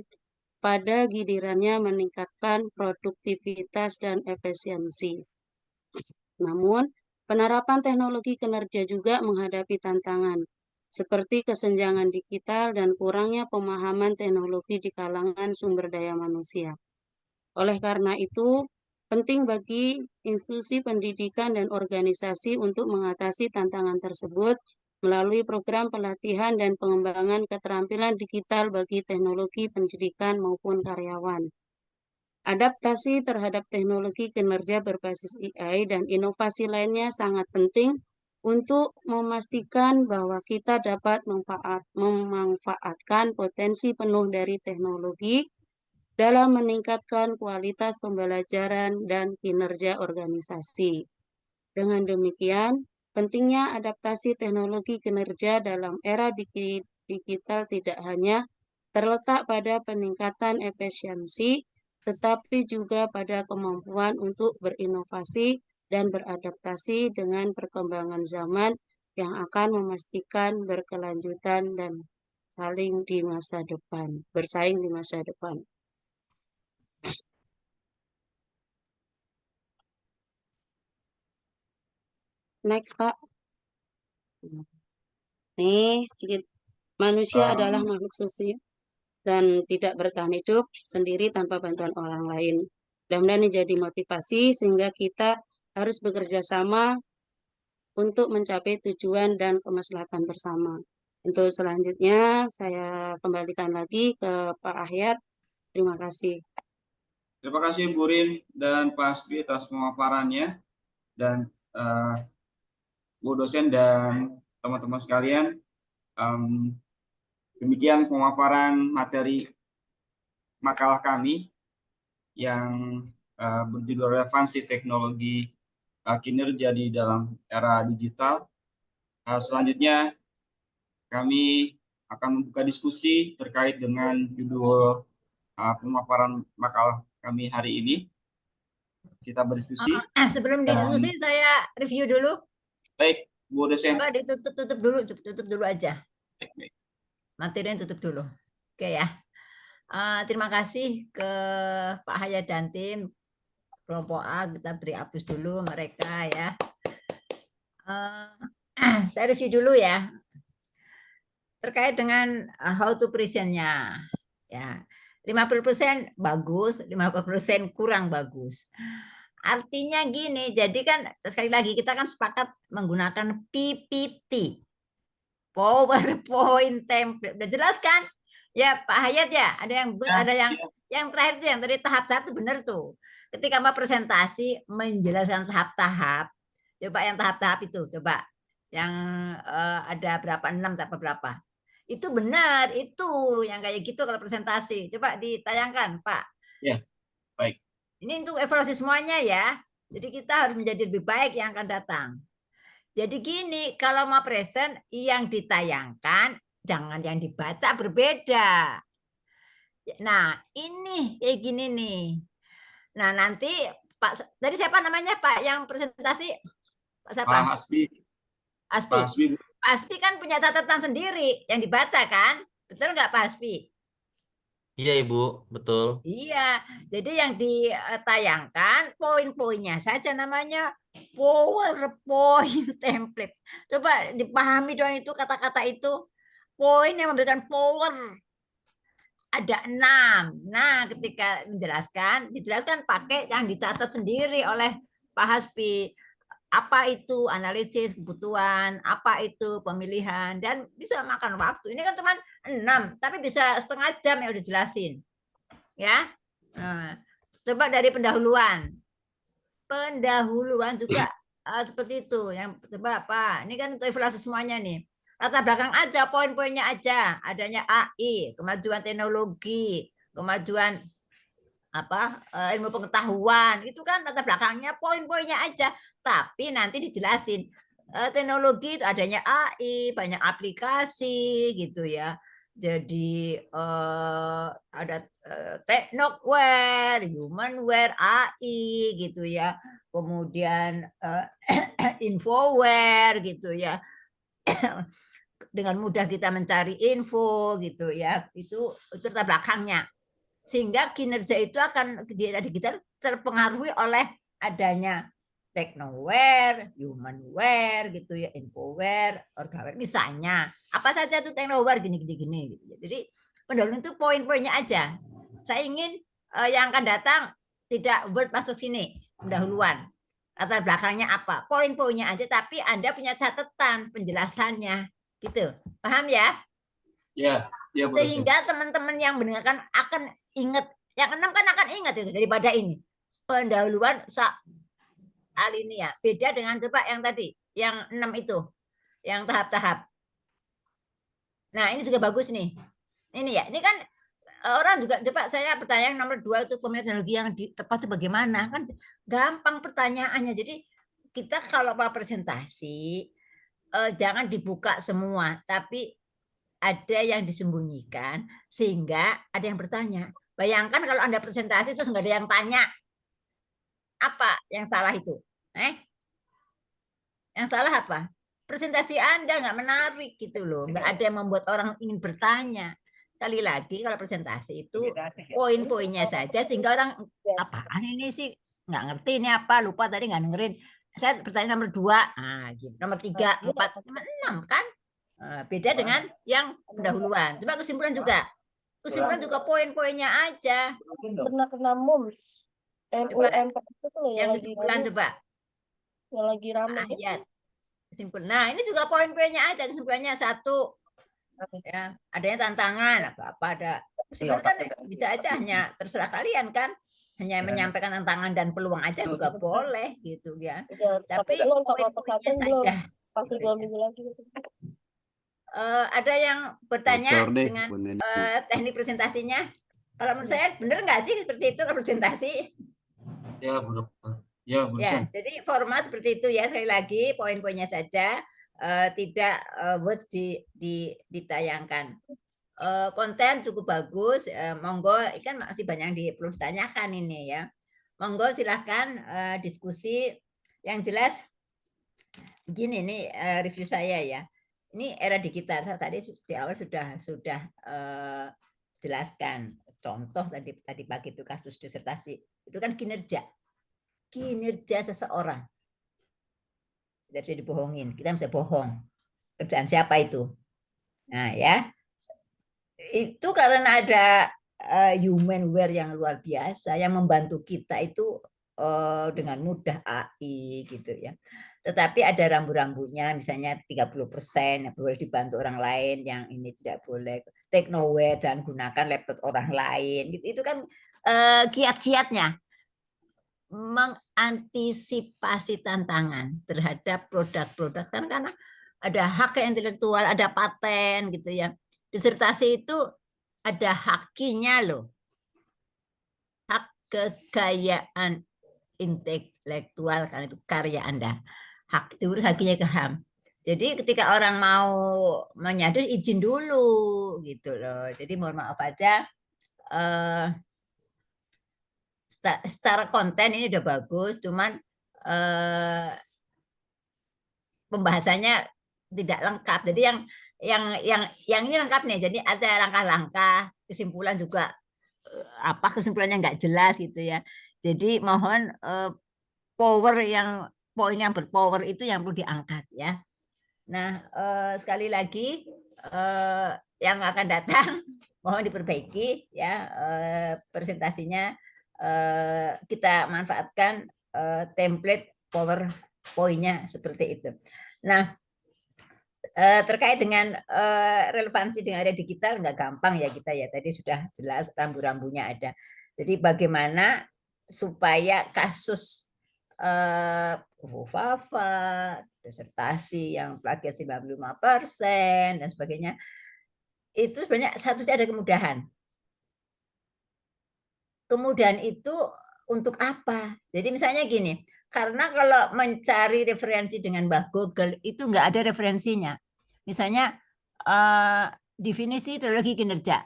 pada gilirannya meningkatkan produktivitas dan efisiensi. Namun, penerapan teknologi kinerja juga menghadapi tantangan, seperti kesenjangan digital dan kurangnya pemahaman teknologi di kalangan sumber daya manusia. Oleh karena itu, penting bagi institusi pendidikan dan organisasi untuk mengatasi tantangan tersebut melalui program pelatihan dan pengembangan keterampilan digital bagi teknologi pendidikan maupun karyawan. Adaptasi terhadap teknologi kinerja berbasis AI dan inovasi lainnya sangat penting untuk memastikan bahwa kita dapat memanfaatkan potensi penuh dari teknologi dalam meningkatkan kualitas pembelajaran dan kinerja organisasi. Dengan demikian, pentingnya adaptasi teknologi kinerja dalam era digital tidak hanya terletak pada peningkatan efisiensi, tetapi juga pada kemampuan untuk berinovasi dan beradaptasi dengan perkembangan zaman yang akan memastikan berkelanjutan dan bersaing di masa depan. Next, Pak. Nih, sedikit. Manusia adalah makhluk sosial. dan tidak bertahan hidup sendiri tanpa bantuan orang lain. Mudah-mudahan ini jadi motivasi sehingga kita harus bekerja sama untuk mencapai tujuan dan kemaslahatan bersama. Untuk selanjutnya saya kembalikan lagi ke Pak Ahyat. Terima kasih. Terima kasih Bu Rin dan Pak Hasbi atas pemaparannya, dan Bu dosen dan teman-teman sekalian. Demikian pemaparan materi makalah kami yang berjudul relevansi teknologi kinerja di dalam era digital. Selanjutnya kami akan membuka diskusi terkait dengan judul pemaparan makalah kami hari ini. Kita berdiskusi. Sebelum didiskusi saya review dulu. Baik, Bu dosen. Coba tutup dulu aja. Baik. Materinya tutup dulu. Oke ya. Terima kasih ke Pak Hayat dan tim kelompok A. Kita beri apus dulu mereka ya. Saya review dulu ya. Terkait dengan how to present-nya. Ya. 50% bagus, 50% kurang bagus. Artinya gini, jadi kan sekali lagi kita kan sepakat menggunakan PPT. PowerPoint template. Udah jelas kan? Ya Pak Hayat ya, ada yang terakhir tuh yang tadi tahap-tahap itu benar tuh. Ketika mau presentasi menjelaskan tahap-tahap, coba yang tahap-tahap itu, coba yang ada berapa 6 atau berapa. Itu benar, itu yang kayak gitu kalau presentasi. Coba ditayangkan, Pak. Ya, baik. Ini untuk evaluasi semuanya ya. Jadi kita harus menjadi lebih baik yang akan datang. Jadi gini, kalau mau present yang ditayangkan jangan yang dibaca berbeda. Nah, ini kayak gini nih. Nah, nanti Pak, tadi siapa namanya Pak yang presentasi? Pak siapa? Pak Hasbi. Hasbi. Pak Hasbi kan punya catatan sendiri yang dibaca kan? Betul nggak Pak Hasbi? Iya Ibu, betul. Iya, jadi yang ditayangkan poin-poinnya saja namanya PowerPoint template. Coba dipahami dong itu kata-kata itu. Poin yang memberikan power. Ada 6. Nah, ketika dijelaskan pakai yang dicatat sendiri oleh Pak Hasbi. Apa itu analisis kebutuhan, apa itu pemilihan, dan bisa makan waktu. Ini kan cuma 6, tapi bisa setengah jam yang udah jelasin. Ya, nah, coba dari pendahuluan juga seperti itu. Yang coba Pak, ini kan untuk evaluasi semuanya nih. Latar belakang aja, poin-poinnya aja. Adanya AI, kemajuan teknologi, kemajuan ilmu pengetahuan, itu kan latar belakangnya, poin-poinnya aja. Tapi nanti dijelasin teknologi itu adanya AI, banyak aplikasi gitu ya. Jadi ada technoware, humanware, AI gitu ya. Kemudian infoware gitu ya. Dengan mudah kita mencari info gitu ya. Itu latar belakangnya. Sehingga kinerja itu akan di era digital terpengaruhi oleh adanya technoware, humanware gitu ya, infoware, orgaware misalnya. Apa saja tuh technoware gini gitu. Jadi pendahuluan itu poin-poinnya aja. Saya ingin yang akan datang tidak Word masuk sini pendahuluan. Latar belakangnya apa? Poin-poinnya aja, tapi Anda punya catatan penjelasannya gitu. Paham ya? Ya, ya Bu. Sehingga teman-teman yang mendengarkan akan ingat, yang 6 kan akan ingat itu daripada ini. Pendahuluan alinea. Beda dengan coba yang tadi, yang 6 itu, yang tahap-tahap. Nah, ini juga bagus nih. Ini ya, ini kan orang juga coba saya pertanyaan nomor 2 itu pemilihan teknologi yang tepat itu bagaimana? Kan gampang pertanyaannya. Jadi kita kalau mau presentasi jangan dibuka semua, tapi ada yang disembunyikan sehingga ada yang bertanya. Bayangkan kalau Anda presentasi terus nggak ada yang tanya. Apa yang salah itu? Yang salah apa? Presentasi Anda nggak menarik gitu loh. Nggak ada yang membuat orang ingin bertanya. Sekali lagi kalau presentasi itu poin-poinnya saja sehingga orang apaan ini sih? Nggak ngerti ini apa, lupa tadi nggak dengerin. Saya pertanyaan nomor 2, gitu. Nomor 3, 4, 5, 6 kan? Beda dengan yang pendahuluan. Coba kesimpulan juga. Kesimpulan juga poin-poinnya aja. Kena MUMS. Coba MUMP itu tuh yang yang lagi kesimpulan coba. yang lagi rame. Ayat. Kesimpulan. Nah, ini juga poin-poinnya aja. Kesimpulannya satu. Ya, adanya tantangan apa ada. Sebenarnya kan bisa aja hanya terserah kalian kan. Hanya menyampaikan tantangan dan peluang aja juga boleh gitu ya. Tapi poin-poinnya saja. Pasti 2 minggu lagi. Ada yang bertanya dengan teknik presentasinya. Kalau menurut saya benar nggak sih seperti itu presentasi? Ya, benar. Ya, Ya, jadi format seperti itu ya. Sekali lagi poin-poinnya saja, tidak words ditayangkan. Konten cukup bagus. Monggo, kan masih banyak yang perlu ditanyakan ini ya. Monggo silahkan diskusi. Yang jelas begini nih review saya ya. Ini era digital. Saya tadi di awal sudah jelaskan contoh tadi pagi itu kasus disertasi. Itu kan kinerja seseorang. Tidak bisa dibohongin. Kita bisa bohong. Kerjaan siapa itu? Nah ya. Itu karena ada humanware yang luar biasa yang membantu kita itu dengan mudah AI gitu ya. Tetapi ada rambu-rambunya, misalnya 30% yang boleh dibantu orang lain, yang ini tidak boleh. Take nowhere dan gunakan laptop orang lain. Gitu. Itu kan kiat-kiatnya mengantisipasi tantangan terhadap produk-produk kan karena ada hak intelektual, ada paten gitu ya. Disertasi itu ada hakinya loh. Hak kekayaan intelektual karena itu karya Anda. Hak itu hakinya ke HAM. Jadi ketika orang mau menyadar izin dulu gitu loh. Jadi mohon maaf aja secara konten ini udah bagus, cuman pembahasannya tidak lengkap. Jadi yang ini lengkap nih. Jadi ada langkah-langkah, kesimpulan juga kesimpulannya nggak jelas gitu ya. Jadi mohon poin yang berpower itu yang perlu diangkat ya. Nah, sekali lagi yang akan datang mohon diperbaiki ya presentasinya, kita manfaatkan template PowerPoint-nya seperti itu. Nah, terkait dengan relevansi dengan area digital nggak gampang ya kita ya. Tadi sudah jelas rambu-rambunya ada. Jadi bagaimana supaya kasus FAFA, disertasi yang plagiat 95% dan sebagainya, itu sebenarnya satunya ada kemudahan. Kemudahan itu untuk apa? Jadi misalnya gini, karena kalau mencari referensi dengan Mbah Google itu nggak ada referensinya. Misalnya definisi teologi kinerja,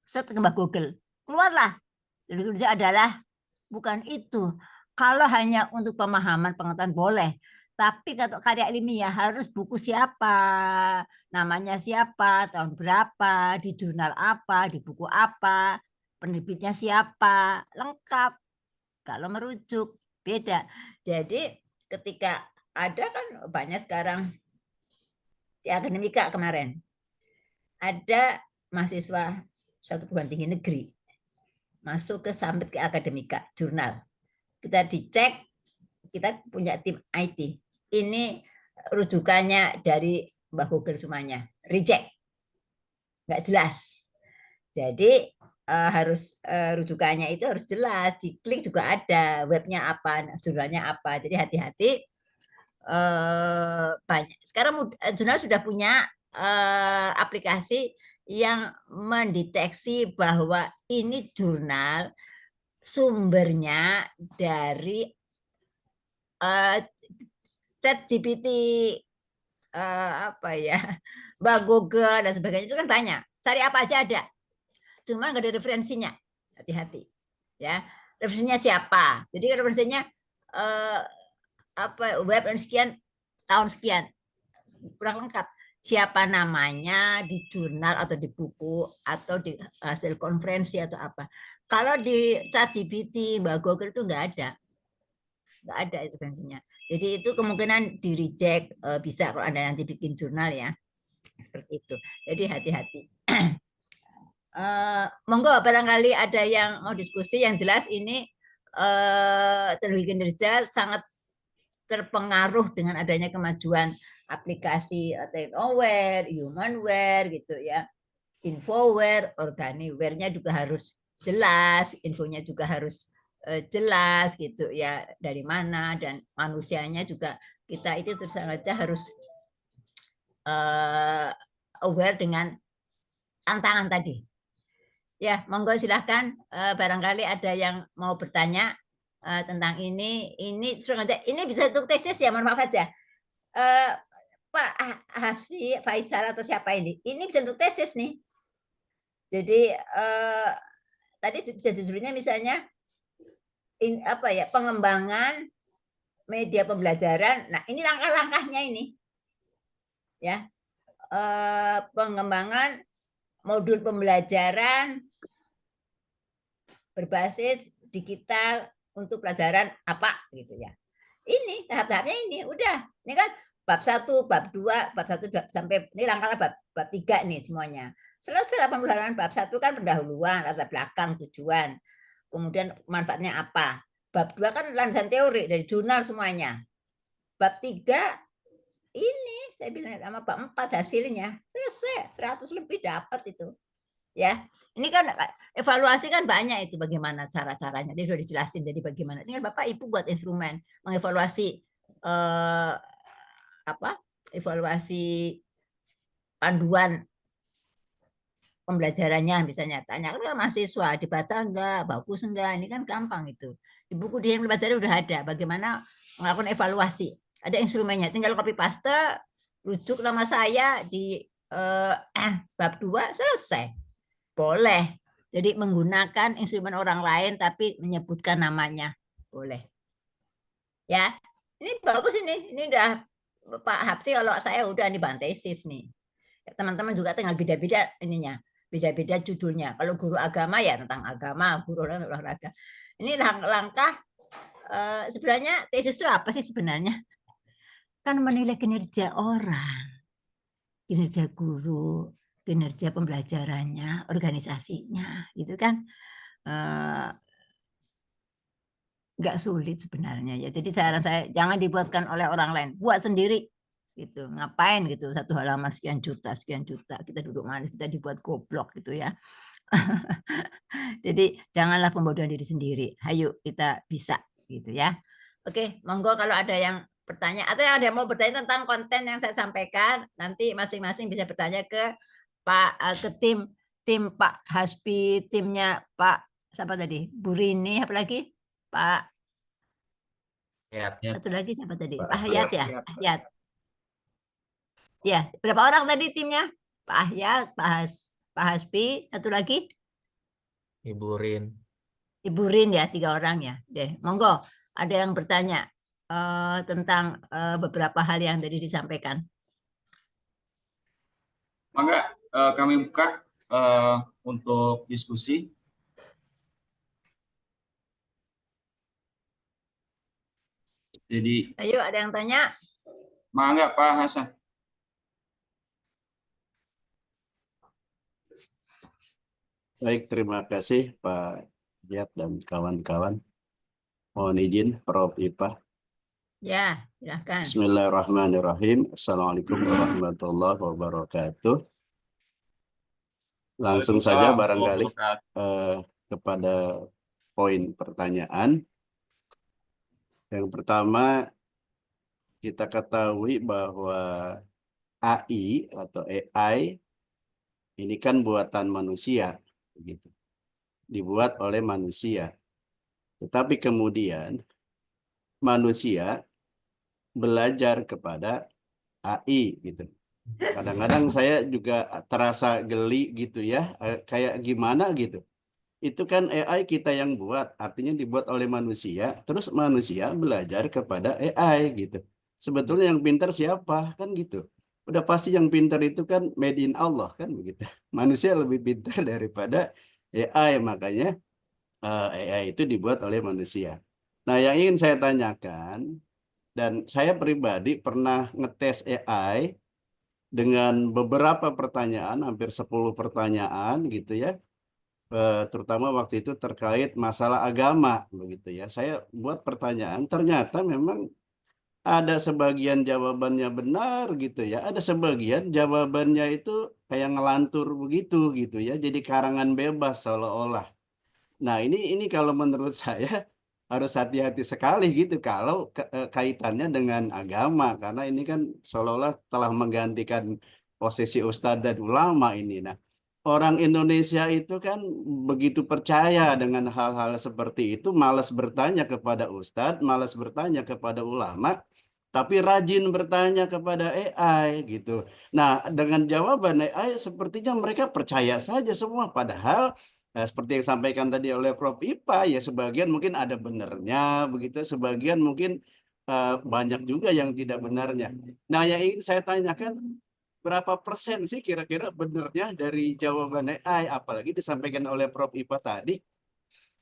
set ke Mbah Google, keluarlah. Teologi kinerja adalah bukan itu. Kalau hanya untuk pemahaman pengetahuan boleh, tapi kalau karya ilmiah harus buku siapa, namanya siapa, tahun berapa, di jurnal apa, di buku apa, penerbitnya siapa, lengkap. Kalau merujuk beda. Jadi ketika ada kan banyak sekarang di akademika kemarin ada mahasiswa suatu perguruan tinggi negeri masuk ke Summit ke akademika jurnal. Kita dicek, kita punya tim IT. Ini rujukannya dari Mbah Google semuanya. Reject. Nggak jelas. Jadi harus rujukannya itu harus jelas. Diklik juga ada. Webnya apa, jurnalnya apa. Jadi hati-hati. Banyak. Sekarang jurnal sudah punya aplikasi yang mendeteksi bahwa ini jurnal sumbernya dari ChatGPT, Mbak Google dan sebagainya itu kan banyak. Cari apa aja ada. Cuma nggak ada referensinya. Hati-hati. Ya, referensinya siapa? Jadi referensinya web dan sekian tahun sekian. Kurang lengkap. Siapa namanya di jurnal atau di buku atau di hasil konferensi atau apa. Kalau di ChatGPT, Mbak Google itu nggak ada referensinya. Jadi itu kemungkinan di reject bisa kalau Anda nanti bikin jurnal ya. Seperti itu. Jadi hati-hati. Monggo barangkali ada yang mau diskusi. Yang jelas ini teknologi kinerja sangat terpengaruh dengan adanya kemajuan aplikasi technoware, humanware gitu ya, infoware, organiware-nya juga harus jelas, infonya juga harus jelas gitu ya, dari mana, dan manusianya juga kita itu terus saja harus aware dengan tantangan tadi. Ya, monggo silahkan. Barangkali ada yang mau bertanya tentang ini. Ini bisa untuk tesis ya, mohon maaf aja. Pak Hasbi, Faisal atau siapa ini? Ini bisa untuk tesis nih. Jadi tadi bisa judulnya misalnya pengembangan media pembelajaran. Nah, ini langkah-langkahnya ini. Ya. Pengembangan modul pembelajaran berbasis digital untuk pelajaran apa gitu ya. Ini tahap-tahapnya ini udah. Ini kan bab 1, bab 2, bab 1 sampai ini langkah bab 3 nih semuanya. Selesai 80 halaman bab 1 kan pendahuluan, latar belakang, tujuan. Kemudian manfaatnya apa? Bab 2 kan landasan teori dari jurnal semuanya. Bab 3 ini saya bilang sama bab 4 hasilnya. Selesai, 100 lebih dapat itu. Ya, ini kan evaluasi kan banyak itu bagaimana cara-caranya. Dia sudah dijelasin jadi bagaimana. Tinggal Bapak Ibu buat instrumen mengevaluasi evaluasi panduan pembelajarannya, misalnya tanya ke mahasiswa dibaca enggak, bagus enggak, ini kan gampang itu. Di buku dia yang pelajari udah ada bagaimana melakukan evaluasi. Ada instrumennya, tinggal copy paste, rujuk nama saya di bab 2 selesai. Boleh. Jadi menggunakan instrumen orang lain tapi menyebutkan namanya. Boleh. Ya. Ini bagus ini. Ini udah Pak Habsi, kalau saya udah di tesis nih. Teman-teman juga tinggal beda-beda ininya. Beda-beda judulnya. Kalau guru agama ya tentang agama, guru olahraga. Ini langkah sebenarnya tesis itu apa sih sebenarnya? Kan menilai kinerja orang. Kinerja guru, kinerja pembelajarannya, organisasinya, gitu kan, nggak sulit sebenarnya ya. Jadi saran saya jangan dibuatkan oleh orang lain, buat sendiri, gitu. Ngapain gitu 1 halaman sekian juta, kita duduk manis, kita dibuat goblok gitu ya. Jadi janganlah pembodohan diri sendiri. Hayo kita bisa, gitu ya. Oke, monggo kalau ada yang bertanya atau yang ada yang mau bertanya tentang konten yang saya sampaikan, nanti masing-masing bisa bertanya ke ke tim Pak Hasbi, timnya Pak siapa tadi? Bu Rini, apa lagi? Pak satu lagi siapa tadi? Pak Hayat ya? Hayat. Ya, berapa orang tadi timnya? Pak Hayat, Pak Hasbi, satu lagi? Ibu Rin. Ibu Rin ya, 3 orang ya. Deh, monggo ada yang bertanya tentang beberapa hal yang tadi disampaikan. Maka kami buka untuk diskusi. Jadi, ayo ada yang tanya? Mangga Pak Hasan. Baik, terima kasih Pak Hayat dan kawan-kawan. Mohon izin Prof. Ipah. Ya, silahkan. Bismillahirrahmanirrahim. Assalamualaikum warahmatullahi wabarakatuh. Langsung saja barangkali kepada poin pertanyaan. Yang pertama, kita ketahui bahwa AI atau AI ini kan buatan manusia, begitu. Dibuat oleh manusia. Tetapi kemudian manusia belajar kepada AI gitu. Kadang-kadang saya juga terasa geli gitu ya, kayak gimana gitu. Itu kan AI kita yang buat, artinya dibuat oleh manusia, terus manusia belajar kepada AI gitu. Sebetulnya yang pintar siapa kan gitu. Udah pasti yang pintar itu kan made in Allah kan begitu. Manusia lebih pintar daripada AI, makanya AI itu dibuat oleh manusia. Nah, yang ingin saya tanyakan, dan saya pribadi pernah ngetes AI dengan beberapa pertanyaan, hampir 10 pertanyaan gitu ya. Terutama waktu itu terkait masalah agama begitu ya. Saya buat pertanyaan, ternyata memang ada sebagian jawabannya benar gitu ya, ada sebagian jawabannya itu kayak ngelantur begitu gitu ya, jadi karangan bebas seolah-olah. Nah ini kalau menurut saya harus hati-hati sekali gitu kalau kaitannya dengan agama, karena ini kan seolah-olah telah menggantikan posisi ustadz dan ulama ini. Nah, orang Indonesia itu kan begitu percaya dengan hal-hal seperti itu, malas bertanya kepada ustadz, malas bertanya kepada ulama, tapi rajin bertanya kepada AI gitu. Nah, dengan jawaban AI sepertinya mereka percaya saja semua, padahal seperti yang disampaikan tadi oleh Prof. Ipa, ya sebagian mungkin ada benarnya begitu, sebagian mungkin banyak juga yang tidak benarnya. Nah, yang ingin saya tanyakan, berapa persen sih kira-kira benarnya dari jawaban AI? Apalagi disampaikan oleh Prof. Ipa tadi,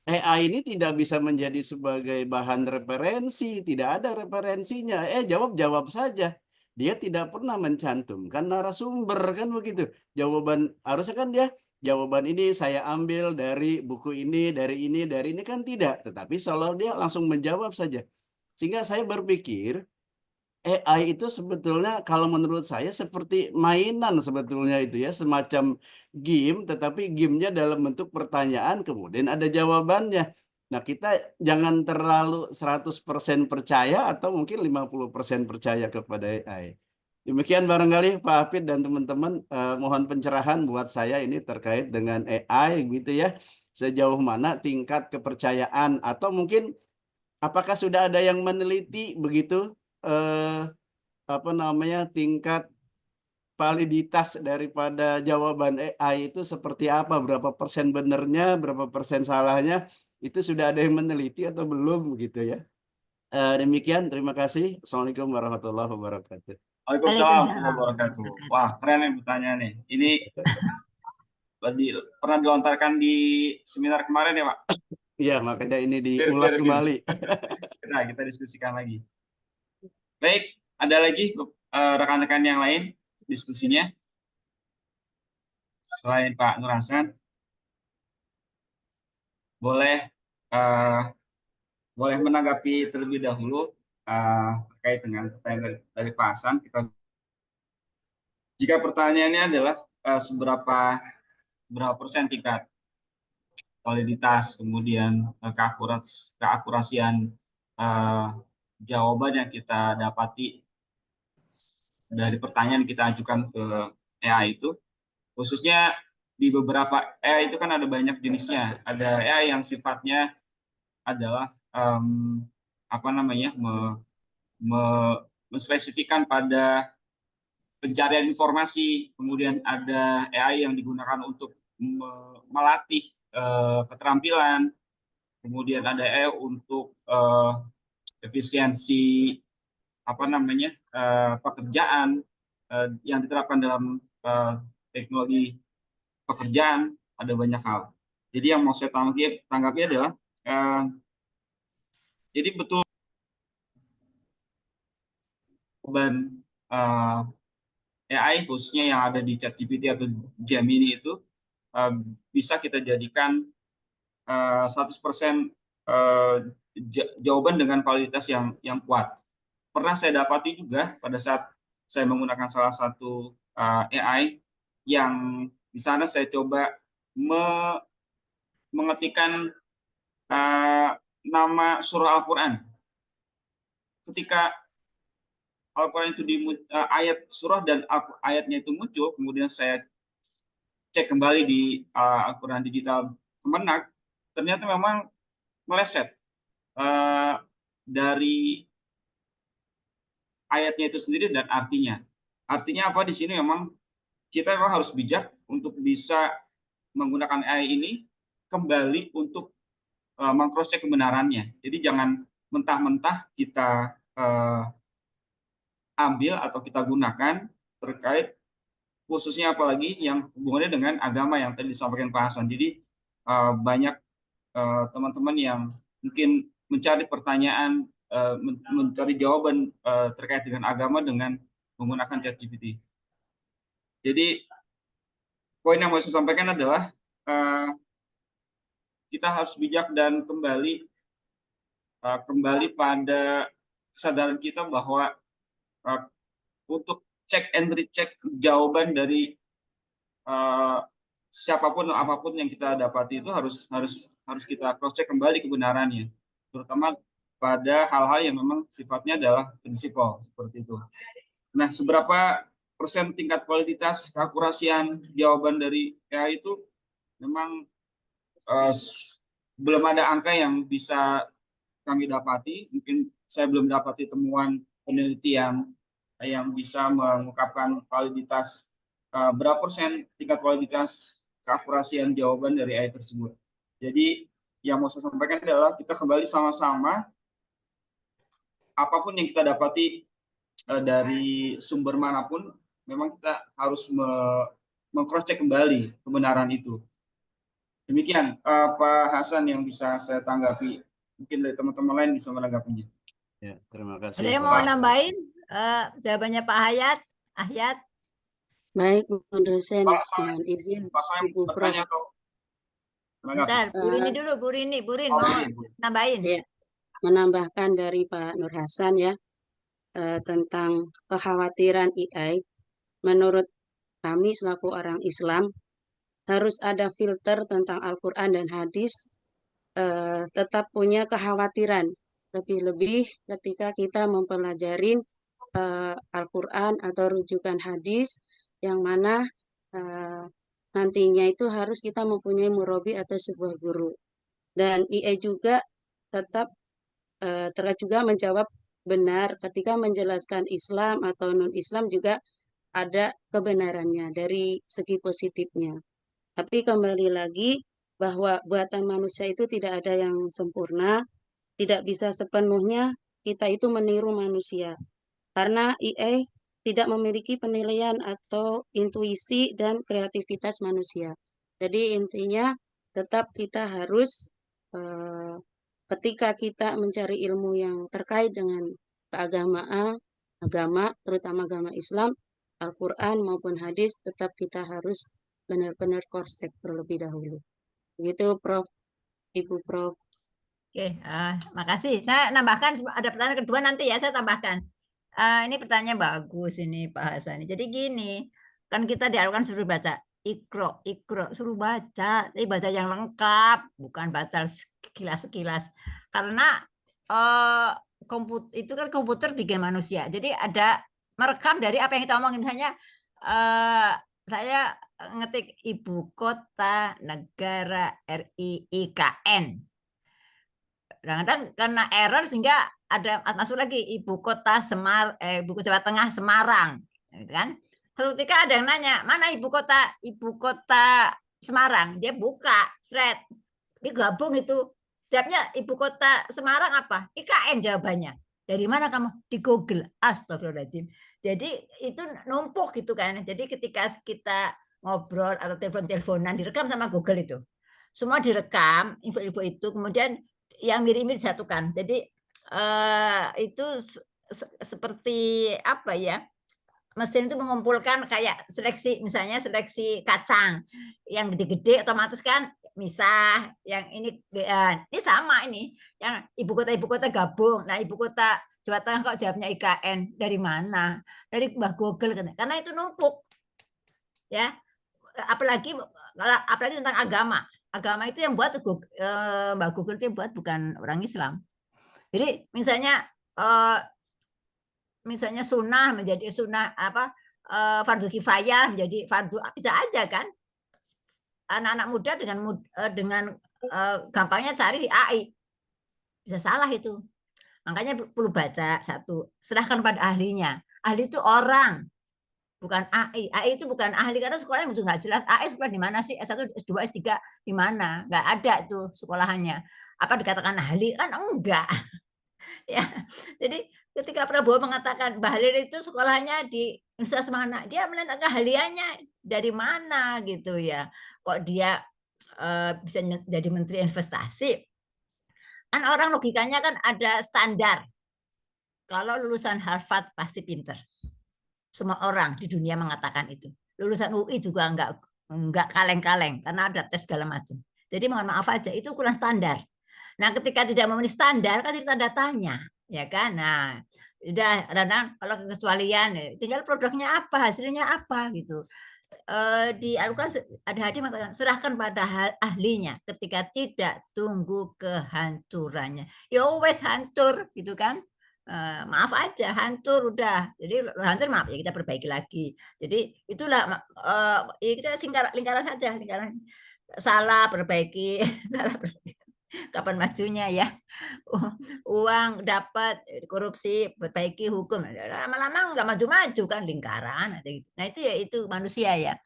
AI ini tidak bisa menjadi sebagai bahan referensi, tidak ada referensinya. Jawab saja. Dia tidak pernah mencantumkan narasumber, kan begitu. Jawaban harusnya kan dia jawaban ini saya ambil dari buku ini, dari ini kan tidak. Tetapi seolah dia langsung menjawab saja. Sehingga saya berpikir AI itu sebetulnya kalau menurut saya seperti mainan sebetulnya itu ya, semacam game, tetapi gamenya dalam bentuk pertanyaan kemudian ada jawabannya. Nah, kita jangan terlalu 100% percaya atau mungkin 50% percaya kepada AI. Demikian barangkali Pak Hafid dan teman-teman, mohon pencerahan buat saya ini terkait dengan AI gitu ya. Sejauh mana tingkat kepercayaan atau mungkin apakah sudah ada yang meneliti begitu tingkat validitas daripada jawaban AI itu seperti apa, berapa persen benarnya, berapa persen salahnya, itu sudah ada yang meneliti atau belum gitu ya. Demikian, terima kasih. Assalamualaikum warahmatullahi wabarakatuh. Waalaikumsalam warahmatullahi wabarakatuh. Wah, keren nih pertanyaan nih. Ini pernah dilontarkan di seminar kemarin ya, Pak? Iya, makanya ini diulas kembali. Nah, kita diskusikan lagi. Baik, ada lagi rekan-rekan yang lain diskusinya selain Pak Nur Hasan? Boleh menanggapi terlebih dahulu terkait dengan pertanyaan dari Pak Hasan. Jika pertanyaannya adalah berapa persen tingkat validitas, kemudian keakurasian jawaban yang kita dapati dari pertanyaan yang kita ajukan ke AI itu, khususnya di beberapa AI itu kan ada banyak jenisnya. Ada AI yang sifatnya adalah menspesifikkan pada pencarian informasi, kemudian ada AI yang digunakan untuk melatih keterampilan, kemudian ada AI untuk efisiensi pekerjaan yang diterapkan dalam teknologi pekerjaan, ada banyak hal. Jadi yang mau saya tanggapi adalah jadi betul beban AI khususnya yang ada di ChatGPT atau Gemini itu bisa kita jadikan 100% jawaban dengan kualitas yang kuat. Pernah saya dapati juga pada saat saya menggunakan salah satu AI yang di sana saya coba mengetikkan nama surah Al-Quran. Ketika Al-Quran itu ayat surah dan ayatnya itu muncul, kemudian saya cek kembali di Al-Quran Digital Kemenak, ternyata memang meleset dari ayatnya itu sendiri dan artinya. Artinya apa di sini memang kita memang harus bijak untuk bisa menggunakan AI ini kembali untuk meng-cross-check kebenarannya. Jadi jangan mentah-mentah kita ambil atau kita gunakan terkait khususnya apalagi yang hubungannya dengan agama yang tadi disampaikan Pak Hasan. Jadi banyak teman-teman yang mungkin mencari pertanyaan, mencari jawaban terkait dengan agama dengan menggunakan ChatGPT. Jadi poin yang mau saya sampaikan adalah kita harus bijak dan kembali pada kesadaran kita bahwa untuk cek and recheck jawaban dari siapapun atau apapun yang kita dapati itu harus kita cross check kembali kebenarannya, terutama pada hal-hal yang memang sifatnya adalah prinsipal seperti itu. Nah, seberapa persen tingkat validitas keakurasian jawaban dari AI itu memang belum ada angka yang bisa kami dapati. Mungkin saya belum dapati temuan penelitian yang bisa mengungkapkan validitas berapa persen tingkat validitas keakurasian jawaban dari AI tersebut. Jadi yang mau saya sampaikan adalah kita kembali sama-sama, apapun yang kita dapati dari sumber manapun, memang kita harus meng-cross check kembali kebenaran itu. Demikian Pak Hasan yang bisa saya tanggapi. Mungkin dari teman-teman lain bisa menanggapinya. Ya, terima kasih. Ada yang mau nambahin jawabannya Pak Ahyat? Baik, mohon dosen, Pak, saya- mohon izin Pak Soeb, Ibu Prof. bertanya atau menanggapi? Bentar, Bu Rini dulu, Bu Rini Oh, mau iya. nambahin. Ya, menambahkan dari Pak Nur Hasan ya, tentang kekhawatiran AI. Menurut kami selaku orang Islam, harus ada filter tentang Al-Quran dan hadis, tetap punya kekhawatiran. Lebih-lebih ketika kita mempelajari Al-Quran atau rujukan hadis, yang mana nantinya itu harus kita mempunyai murabi atau sebuah guru. Dan IA juga tetap telah juga menjawab benar ketika menjelaskan Islam atau non-Islam juga ada kebenarannya dari segi positifnya. Tapi kembali lagi bahwa buatan manusia itu tidak ada yang sempurna, tidak bisa sepenuhnya kita itu meniru manusia. Karena IA tidak memiliki penilaian atau intuisi dan kreativitas manusia. Jadi intinya tetap kita harus ketika kita mencari ilmu yang terkait dengan keagamaan, terutama agama Islam, Al-Quran maupun hadis, tetap kita harus benar-benar cross-check terlebih dahulu. Begitu Prof. Ibu Prof. Oke, makasih. Saya nambahkan, ada pertanyaan kedua nanti ya, saya tambahkan. Ini pertanyaan bagus ini Pak Hasan. Jadi gini, kan kita diharuskan suruh baca ikro, suruh baca, tapi baca yang lengkap, bukan baca sekilas-sekilas. Karena itu kan komputer bikin manusia. Jadi ada merekam dari apa yang kita omongin. Misalnya saya ngetik ibu kota negara RIIKN. Kadang-kadang karena error sehingga ada masuk lagi ibu kota ibu kota Jawa Tengah Semarang, gitu kan? Ketika ada yang nanya mana ibu kota Semarang, dia buka thread, dia gabung itu, jawabnya ibu kota Semarang apa? IKN jawabannya. Dari mana kamu? Di Google. Astagfirullahaladzim. Jadi itu numpuk gitu kan. Jadi ketika kita ngobrol atau telepon-teleponan direkam sama Google itu, semua direkam info-info itu, kemudian yang mirip-mirip disatukan. Jadi itu seperti apa ya? Mesin itu mengumpulkan kayak seleksi, misalnya seleksi kacang yang gede-gede, otomatis kan misah. Yang ini sama ini, yang ibu kota gabung. Nah, ibu kota Jawa Tengah kok jawabnya IKN, dari mana? Dari Mbah Google, karena itu numpuk ya. Apalagi tentang agama itu yang buat Mbak Google itu yang buat, bukan orang Islam. Jadi misalnya sunnah menjadi sunnah fardu kifayah menjadi fardu, bisa aja kan. Anak-anak muda dengan gampangnya cari di AI, bisa salah itu. Makanya perlu baca satu, serahkan pada ahlinya. Ahli itu orang, bukan AI. AI itu bukan ahli, karena sekolahnya juga nggak jelas. AI sekolah di mana sih? S1, S2, S3 di mana? Nggak ada tuh sekolahannya. Apa dikatakan ahli? Kan enggak. Ya, jadi ketika Prabowo mengatakan Bahlil itu sekolahnya di Universitas mana, dia melihat keahliannya dari mana gitu ya. Kok dia bisa jadi menteri investasi? Kan orang logikanya kan ada standar. Kalau lulusan Harvard pasti pinter. Semua orang di dunia mengatakan itu. lulusan UI juga enggak kaleng-kaleng karena ada tes segala macam. Jadi mohon maaf aja, itu ukuran standar. Nah, ketika tidak memenuhi standar kan jadi tanda tanya, ya kan? Nah, udah kadang kalau kecualian tinggal produknya apa, hasilnya apa gitu. Di Al-Quran ada hadis mengatakan serahkan pada ahlinya, ketika tidak tunggu kehancurannya. Ya wes hancur gitu kan. Maaf aja hancur udah. Jadi hancur maaf ya kita perbaiki lagi. Jadi itulah ya kita lingkaran saja, lingkaran salah perbaiki, salah perbaiki. Kapan majunya ya? Uang dapat korupsi perbaiki hukum, lama-lama nggak maju-maju kan lingkaran. Nah itu ya itu manusia ya.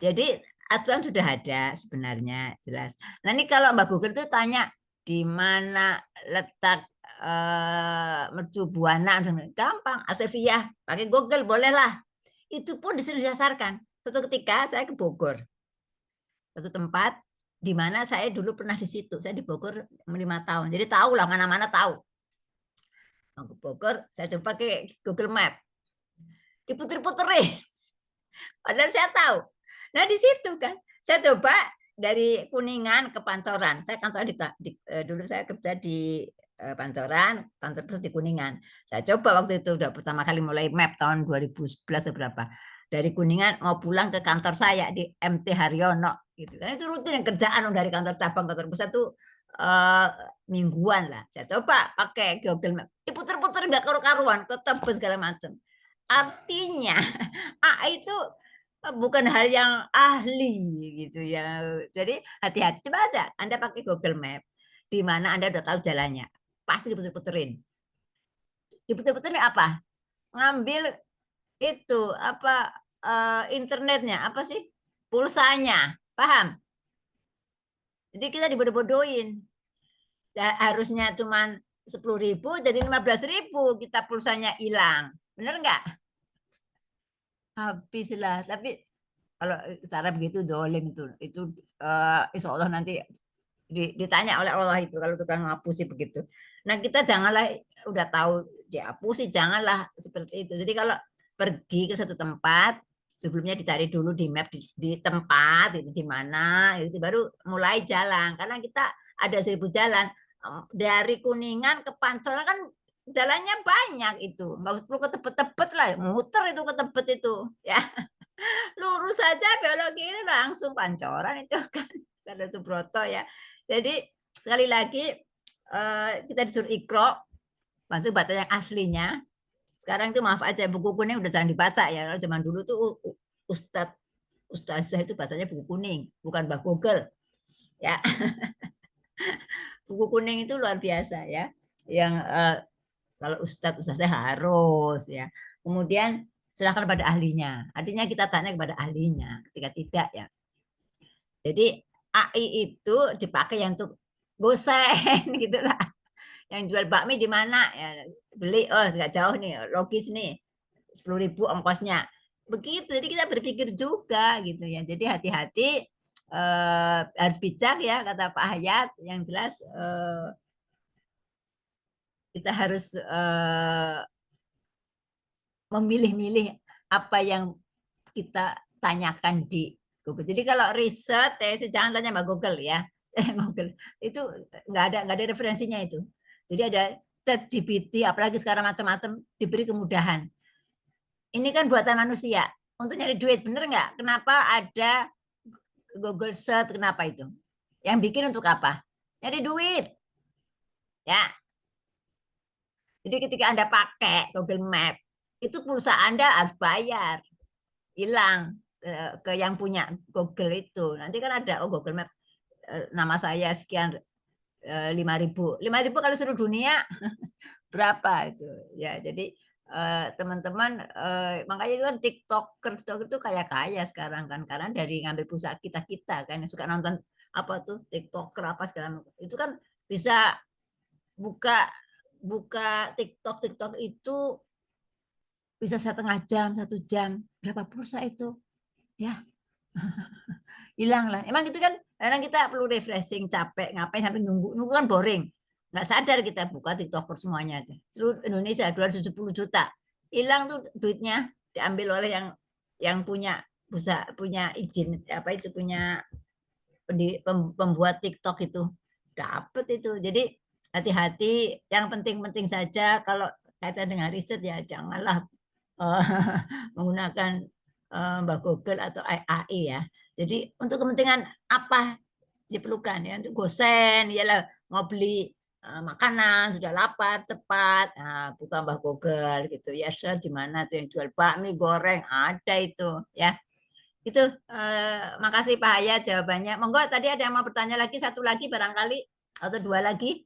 Jadi aturan sudah ada sebenarnya jelas. Nah ini kalau Mbak Google itu tanya di mana letak Mercu Buana, gampang. Asefiyah pakai Google bolehlah. Itu pun disasarkan. Suatu ketika saya ke Bogor, satu tempat di mana saya dulu pernah di situ. Saya di Bogor 5 tahun, jadi tahu lah mana-mana tahu. Mau ke Bogor, saya coba pakai Google Map, diputer-puterin. Padahal saya tahu. Nah di situ kan, saya coba dari Kuningan ke Pancoran. Saya kantor dulu saya kerja di Pancoran, kantor pusat di Kuningan. Saya coba waktu itu udah pertama kali mulai map tahun 2011 berapa. Dari Kuningan mau pulang ke kantor saya di MT Haryono gitu kan, itu rutin yang kerjaan dari kantor cabang kantor pusat tuh mingguan lah. Saya coba pakai Google Map, diputer-puter nggak karu-karuan, ketebus segala macam. Artinya AI itu bukan hal yang ahli gitu ya. Jadi hati-hati, coba aja Anda pakai Google Map di mana Anda udah tahu jalannya, pasti diputer-puterin. Diputer-puterin apa? Ngambil itu apa internetnya, apa sih? Pulsanya. Paham? Jadi kita dibodoh-bodohin. Harusnya cuma 10.000 jadi 15.000 kita pulsanya hilang. Bener nggak? Habislah. Tapi kalau cara begitu dolim itu insya Allah nanti ditanya oleh Allah itu kalau tukang ngapusi begitu. Nah kita janganlah udah tahu dihapusi, janganlah seperti itu. Jadi kalau pergi ke satu tempat sebelumnya dicari dulu di map di tempat itu di mana itu baru mulai jalan, karena kita ada 1000 jalan dari Kuningan ke Pancoran kan jalannya banyak itu, nggak perlu ke Tebet-Tebet lah, muter itu ke Tebet itu ya. Lurus saja belok kiri langsung Pancoran itu kan ada Subroto ya. Jadi sekali lagi kita disuruh ikro, masuk baca yang aslinya. Sekarang itu maaf aja buku kuning udah jangan dibaca ya. Kalau zaman dulu tuh ustazah itu bahasanya buku kuning, bukan Mbak Google ya. Buku kuning itu luar biasa ya. Yang kalau ustazah harus ya. Kemudian serahkan pada ahlinya. Artinya kita tanya kepada ahlinya. Ketika tidak ya. Jadi AI itu dipakai yang untuk gosen gitulah. Yang jual bakmi di mana ya, beli nggak jauh nih, logis nih, 10.000 ongkosnya. Begitu. Jadi kita berpikir juga gitu ya. Jadi hati-hati, harus bijak ya kata Pak Hayat. Yang jelas kita harus memilih-milih apa yang kita tanyakan di Google. Jadi kalau riset, jangan tanya Mbak Google ya. Google itu nggak ada referensinya itu. Jadi ada ChatGPT, apalagi sekarang macam-macam diberi kemudahan. Ini kan buatan manusia untuk nyari duit, bener nggak? Kenapa ada Google Search? Kenapa itu? Yang bikin untuk apa? Nyari duit, ya. Jadi ketika Anda pakai Google Map, itu pulsa Anda harus bayar, hilang ke yang punya Google itu. Nanti kan ada Google Map nama saya sekian 5.000 kalau seluruh dunia berapa itu ya. Jadi teman-teman makanya itu kan TikToker itu kaya sekarang kan, karena dari ngambil pulsa kita kan yang suka nonton apa tuh TikToker apa segala itu kan bisa buka TikTok itu bisa 1,5 jam 1 jam, berapa pulsa itu ya. Hilang lah. Emang gitu kan, kadang kita perlu refreshing, capek, ngapain sampai nunggu kan boring. Nggak sadar kita buka TikToker semuanya aja. Seluruh Indonesia 270 juta. Hilang tuh duitnya, diambil oleh yang punya punya izin apa itu punya pembuat TikTok itu dapat itu. Jadi hati-hati, yang penting-penting saja kalau kaitan dengan riset ya janganlah menggunakan Mbak Google atau AI ya. Jadi untuk kepentingan apa diperlukan ya, untuk gosen ialah mau beli makanan sudah lapar cepat, buka Mbak Google gitu ya, search di mana tuh yang jual bakmi goreng ada itu ya. Itu makasih Pak Hayat jawabannya. Monggo tadi ada yang mau bertanya lagi, satu lagi barangkali atau dua lagi.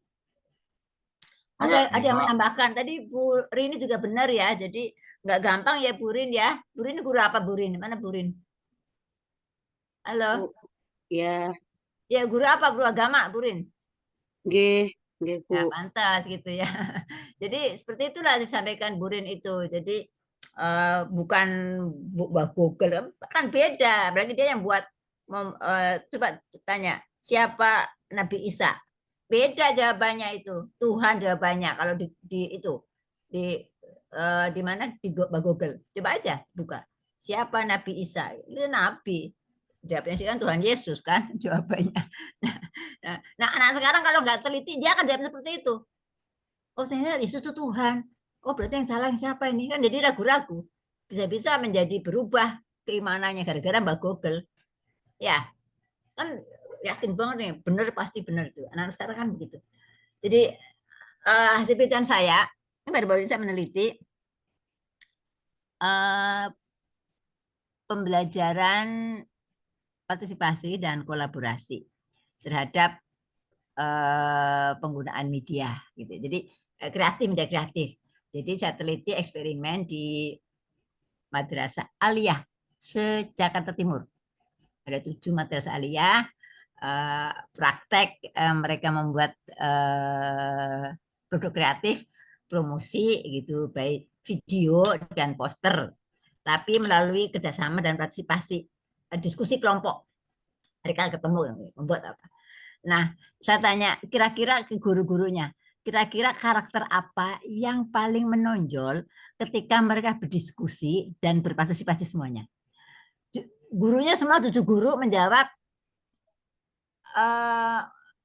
Ada yang menambahkan tadi Bu Rini juga benar ya. Jadi nggak gampang ya Bu Rin ya. Bu Rin guru apa Bu Rin? Mana Bu Rin? Halo. Ya. Ya guru apa? Guru agama Bu Rin? Nggih, Bu. Ya pantas gitu ya. Jadi seperti itulah disampaikan Bu Rin itu. Jadi bukan Google kan beda. Berarti dia yang buat. Coba tanya siapa Nabi Isa. Beda jawabannya itu. Tuhan jawabannya kalau di itu di mana di Google. Coba aja buka. Siapa Nabi Isa? Itu Nabi. Jawabnya kan Tuhan Yesus kan jawabannya. Nah, anak sekarang kalau nggak teliti dia akan jawab seperti itu. Oh ternyata Yesus itu Tuhan. Oh berarti yang salah yang siapa ini? Kan jadi ragu-ragu. Bisa-bisa menjadi berubah keimanannya gara-gara Mbak Google. Ya, kan yakin banget nih, benar pasti benar itu. Anak sekarang kan begitu. Jadi hasil penelitian saya, ini baru-baru saya meneliti pembelajaran partisipasi dan kolaborasi terhadap penggunaan media gitu. Jadi kreatif, media kreatif. Jadi saya teliti eksperimen di Madrasah Aliyah se-Jakarta Timur. Ada 7 madrasah aliyah, praktek mereka membuat produk kreatif, promosi gitu, baik video dan poster, tapi melalui kerjasama dan partisipasi, diskusi kelompok. Mereka ketemu membuat apa. Nah, saya tanya kira-kira ke guru-gurunya, kira-kira karakter apa yang paling menonjol ketika mereka berdiskusi dan berpartisipasi semuanya? Gurunya semua 7 guru menjawab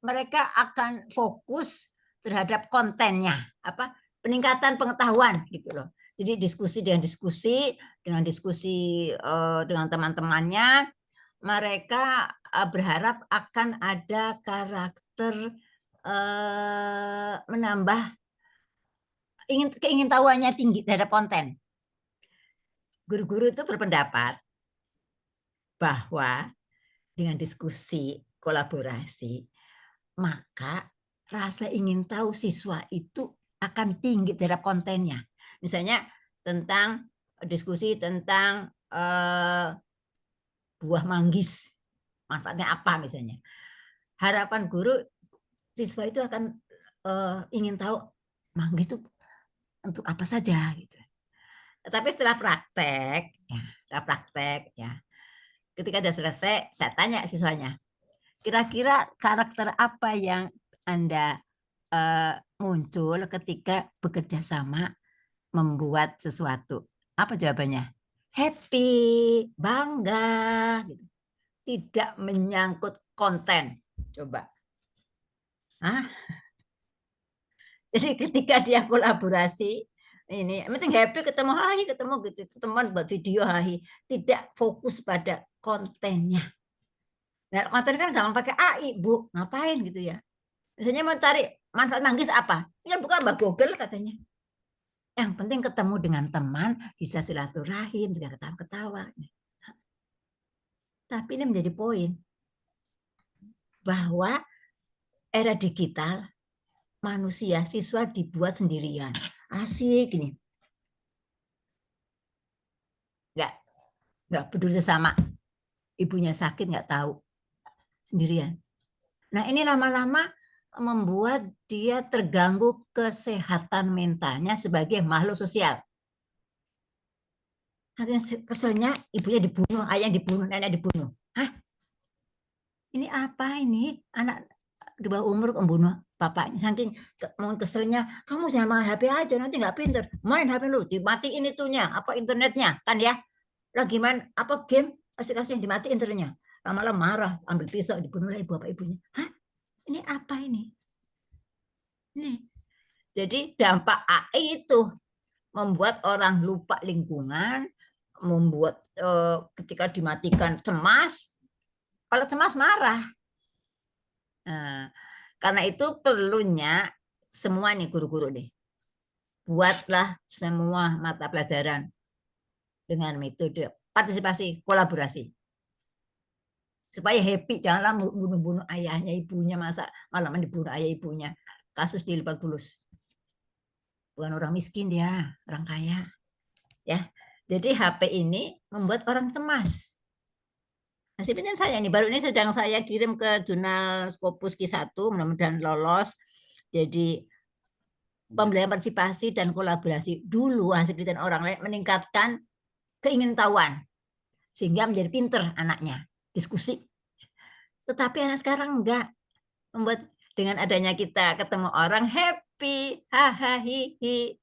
mereka akan fokus terhadap kontennya, apa peningkatan pengetahuan gitu loh. Jadi diskusi dengan teman-temannya, mereka berharap akan ada karakter menambah keingintahuannya tinggi terhadap konten. Guru-guru itu berpendapat bahwa dengan diskusi, kolaborasi, maka rasa ingin tahu siswa itu akan tinggi terhadap kontennya. Misalnya tentang diskusi tentang buah manggis, manfaatnya apa misalnya. Harapan guru siswa itu akan ingin tahu manggis itu untuk apa saja gitu. Tapi setelah praktek ya, ketika sudah selesai, saya tanya siswanya, kira-kira karakter apa yang Anda muncul ketika bekerja sama membuat sesuatu? Apa jawabannya? Happy, bangga, gitu. Tidak menyangkut konten. Coba. Jadi ketika dia kolaborasi, ini penting happy ketemu gitu, teman buat video tidak fokus pada kontennya. Nah, konten kan gampang pakai AI, Bu. Ngapain gitu ya? Misalnya mau cari manfaat manggis apa? Ya buka Mbak Google katanya. Yang penting ketemu dengan teman, bisa silaturahim, juga ketawa-ketawa. Tapi ini menjadi poin bahwa era digital manusia siswa dibuat sendirian. Asik ini. Nggak peduli sesama. Ibunya sakit nggak tahu. Sendirian. Nah ini lama-lama membuat dia terganggu kesehatan mentalnya sebagai makhluk sosial. Keselnya ibunya dibunuh, ayah dibunuh, nenek dibunuh. Hah? Ini apa ini? Anak di bawah umur membunuh bapaknya. Saking keselnya, kamu jangan main HP aja, nanti nggak pinter. Main HP lu, dimatiin itunya, apa internetnya, kan ya? Lagi main apa game? Kasih dimatiin ternyata. Lama-lama marah, ambil pisau, dibunuh ibu bapak ibunya. Hah? Ini apa ini? Nih. Jadi dampak AI itu membuat orang lupa lingkungan, membuat ketika dimatikan cemas. Kalau cemas marah. Nah, karena itu perlunya semua nih guru-guru nih, buatlah semua mata pelajaran dengan metode partisipasi, kolaborasi. Supaya happy, janganlah bunuh-bunuh ayahnya, ibunya, masa malaman dibunuh ayah ibunya. Kasus di Lebak Bulus. Bukan orang miskin dia, orang kaya. Ya. Jadi HP ini membuat orang cemas. Nasibnya saya ini baru ini sedang saya kirim ke jurnal Scopus Q1, mudah-mudahan lolos. Jadi pembelajaran partisipasi dan kolaborasi dulu hasil penelitian orang lain meningkatkan keingintahuan sehingga menjadi pinter anaknya, diskusi. Tetapi anak sekarang enggak, membuat dengan adanya kita ketemu orang happy, hahaha, hihi,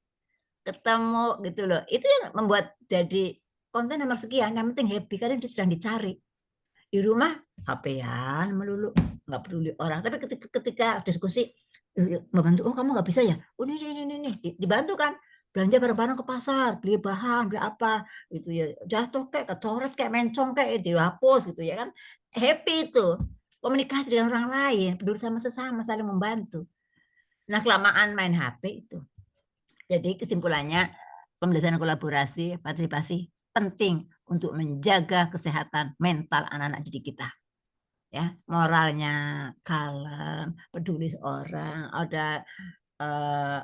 ketemu gitu loh. Itu yang membuat jadi konten nomor sekian, yang penting happy karena itu sedang dicari. Di rumah HP-an melulu, nggak peduli orang. Tapi ketika diskusi, membantu, oh kamu nggak bisa ya? Oh ini, dibantu kan? Belanja barang-barang ke pasar, beli bahan, beli apa, gitu ya. Jatuh kayak kecoret, kayak mencong, kayak dihapus gitu ya kan? Happy itu, komunikasi dengan orang lain, peduli sama sesama, saling membantu. Nah kelamaan main HP itu. Jadi kesimpulannya pembelajaran kolaborasi, partisipasi penting untuk menjaga kesehatan mental anak-anak didik kita. Ya, moralnya kalem, peduli orang, ada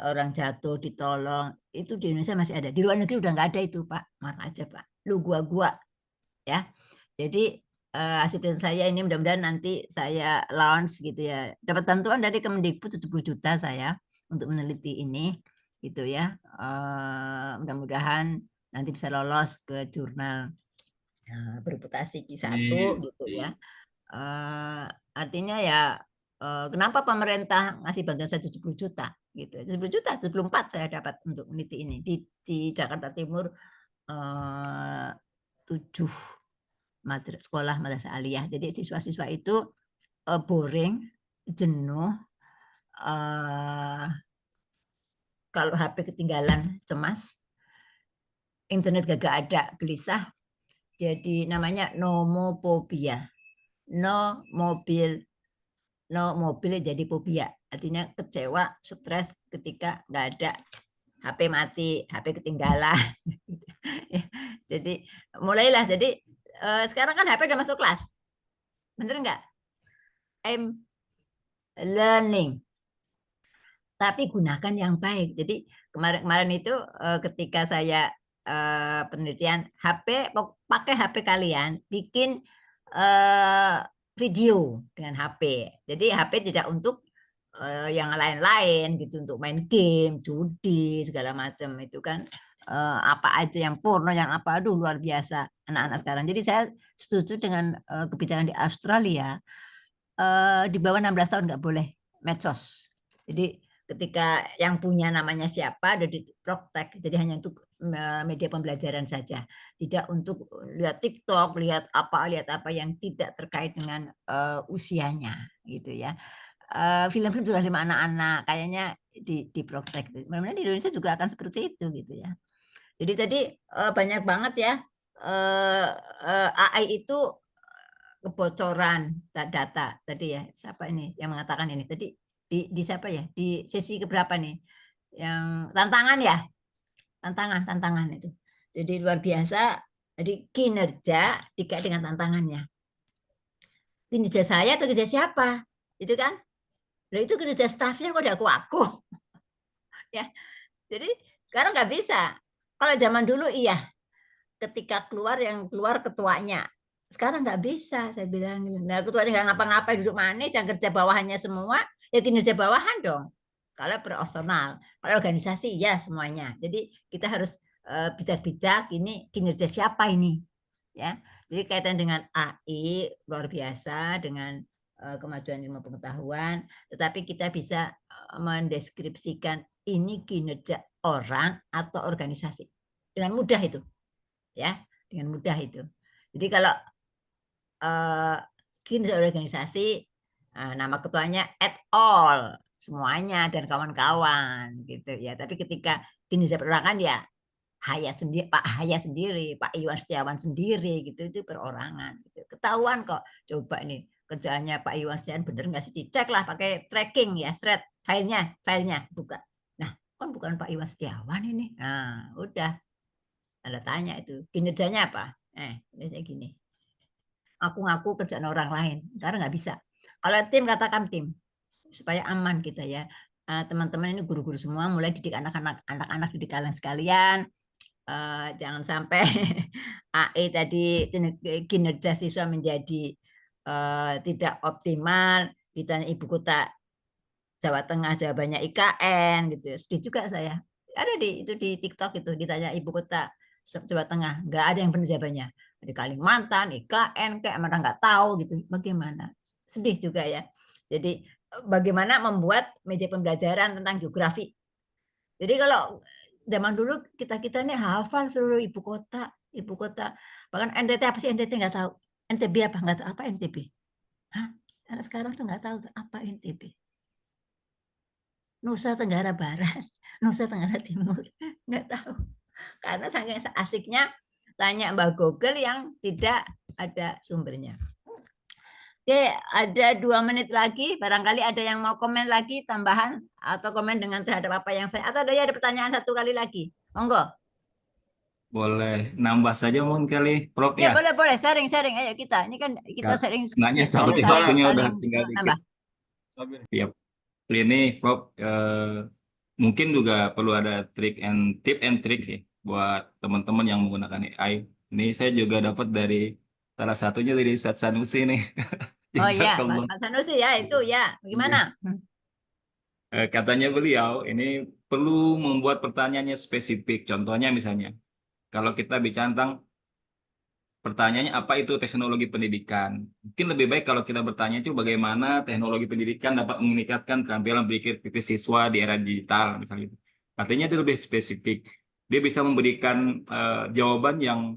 orang jatuh ditolong, itu di Indonesia masih ada. Di luar negeri udah nggak ada itu, Pak. Maaf aja, Pak. Lu gua ya. Jadi hasil penelitian saya ini mudah-mudahan nanti saya launch gitu ya. Dapat bantuan dari Kemendikbud 70 juta saya untuk meneliti ini gitu ya. Mudah-mudahan nanti bisa lolos ke jurnal bereputasi Q1 gitu ya. Artinya ya kenapa pemerintah ngasih bantuan saya 70 juta gitu. 70 juta, 74 saya dapat untuk meneliti ini di Jakarta Timur 7 sekolah madrasah aliyah. Jadi siswa-siswa itu boring, jenuh, kalau HP ketinggalan cemas, internet gak ada gelisah, jadi namanya nomophobia. No mobil jadi fobia, artinya kecewa, stres ketika nggak ada HP, mati, HP ketinggalan. Jadi mulailah, jadi sekarang kan HP udah masuk kelas, bener nggak? I'm learning, tapi gunakan yang baik. Jadi kemarin itu ketika saya penelitian HP, pakai HP kalian, bikin video dengan HP. Jadi HP tidak untuk yang lain-lain gitu, untuk main game, judi segala macam itu kan apa aja yang porno, yang apa, aduh luar biasa anak-anak sekarang. Jadi saya setuju dengan kebijakan di Australia, di bawah 16 tahun nggak boleh medsos. Jadi ketika yang punya namanya siapa udah di-protect, jadi hanya untuk media pembelajaran saja, tidak untuk lihat TikTok, lihat apa yang tidak terkait dengan usianya gitu ya. Film-film juga lima anak-anak kayaknya di-protect. Mudah-mudahan di Indonesia juga akan seperti itu gitu ya. Jadi tadi banyak banget ya AI itu kebocoran data tadi ya. Siapa ini yang mengatakan ini tadi? Di siapa ya? Di sesi keberapa nih? Yang tantangan ya? Tantangan itu. Jadi luar biasa. Jadi kinerja dikait dengan tantangannya. Kinerja saya atau kinerja siapa? Itu kan? Nah itu kinerja stafnya kok udah aku. Ya. Jadi sekarang nggak bisa. Kalau zaman dulu iya. Ketika yang keluar ketuanya. Sekarang nggak bisa, saya bilang. Nah, ketuanya nggak ngapa-ngapain, duduk manis, yang kerja bawahannya semua, ya kinerja bawahan dong. Kalau personal, kalau organisasi ya semuanya. Jadi kita harus bijak-bijak, ini kinerja siapa ini, ya. Jadi kaitan dengan AI luar biasa, dengan kemajuan ilmu pengetahuan, tetapi kita bisa mendeskripsikan ini kinerja orang atau organisasi dengan mudah itu, ya, dengan mudah itu. Jadi kalau kinerja organisasi, nama ketuanya et al. Semuanya dan kawan-kawan gitu ya. Tapi ketika kinerja perorangan ya Pak Haya sendiri, Pak Iwan Setiawan sendiri gitu, itu perorangan gitu. Ketahuan kok. Coba nih kerjaannya Pak Iwan Setiawan bener nggak sih? Dicek lah pakai tracking ya, shred filenya buka. Nah, kan bukan Pak Iwan Setiawan ini. Nah, udah. Ada tanya itu, kinerjanya apa? Kinerjanya gini. Aku ngaku kerjaan orang lain, karena nggak bisa. Kalau tim, katakan tim, supaya aman kita ya. Teman-teman ini guru-guru semua, mulai didik anak-anak didik kalian sekalian. Jangan sampai AE tadi kinerja siswa menjadi tidak optimal. Ditanya ibu kota Jawa Tengah, jawabannya IKN gitu. Sedih juga saya. Ada di TikTok itu ditanya ibu kota Jawa Tengah, nggak ada yang benar jawabannya. Di Kalimantan, IKN kayak mana nggak tahu gitu. Bagaimana? Sedih juga ya. Jadi bagaimana membuat meja pembelajaran tentang geografi. Jadi kalau zaman dulu kita nih hafal seluruh ibu kota. Bahkan NTT apa sih NTT nggak tahu. NTB apa nggak tahu apa NTB. Hah? Anak sekarang tuh nggak tahu apa NTB. Nusa Tenggara Barat, Nusa Tenggara Timur, nggak tahu. Karena saking asiknya tanya Mbak Google yang tidak ada sumbernya. Oke, ada 2 menit lagi. Barangkali ada yang mau komen lagi tambahan atau komen dengan terhadap apa yang saya. Atau ada pertanyaan satu kali lagi. Monggo. Boleh nambah saja mungkin kali, Prof Ya, ya. boleh. Sharing. Ayo kita. Ini kan kita sering Nanya waktunya udah tinggal dikit. Siap. Ini Prof, mungkin juga perlu ada tip and trick sih buat teman-teman yang menggunakan AI. Ini saya juga dapat dari salah satunya dari Ustadz Sanusi nih. Oh iya, Jazakallah. Pak Sanusi ya itu ya. Bagaimana? Katanya beliau ini perlu membuat pertanyaannya spesifik. Contohnya misalnya, kalau kita bicara tentang pertanyaannya apa itu teknologi pendidikan. Mungkin lebih baik kalau kita bertanya itu bagaimana teknologi pendidikan dapat meningkatkan keterampilan berpikir kritis siswa di era digital misalnya. Artinya dia lebih spesifik. Dia bisa memberikan jawaban yang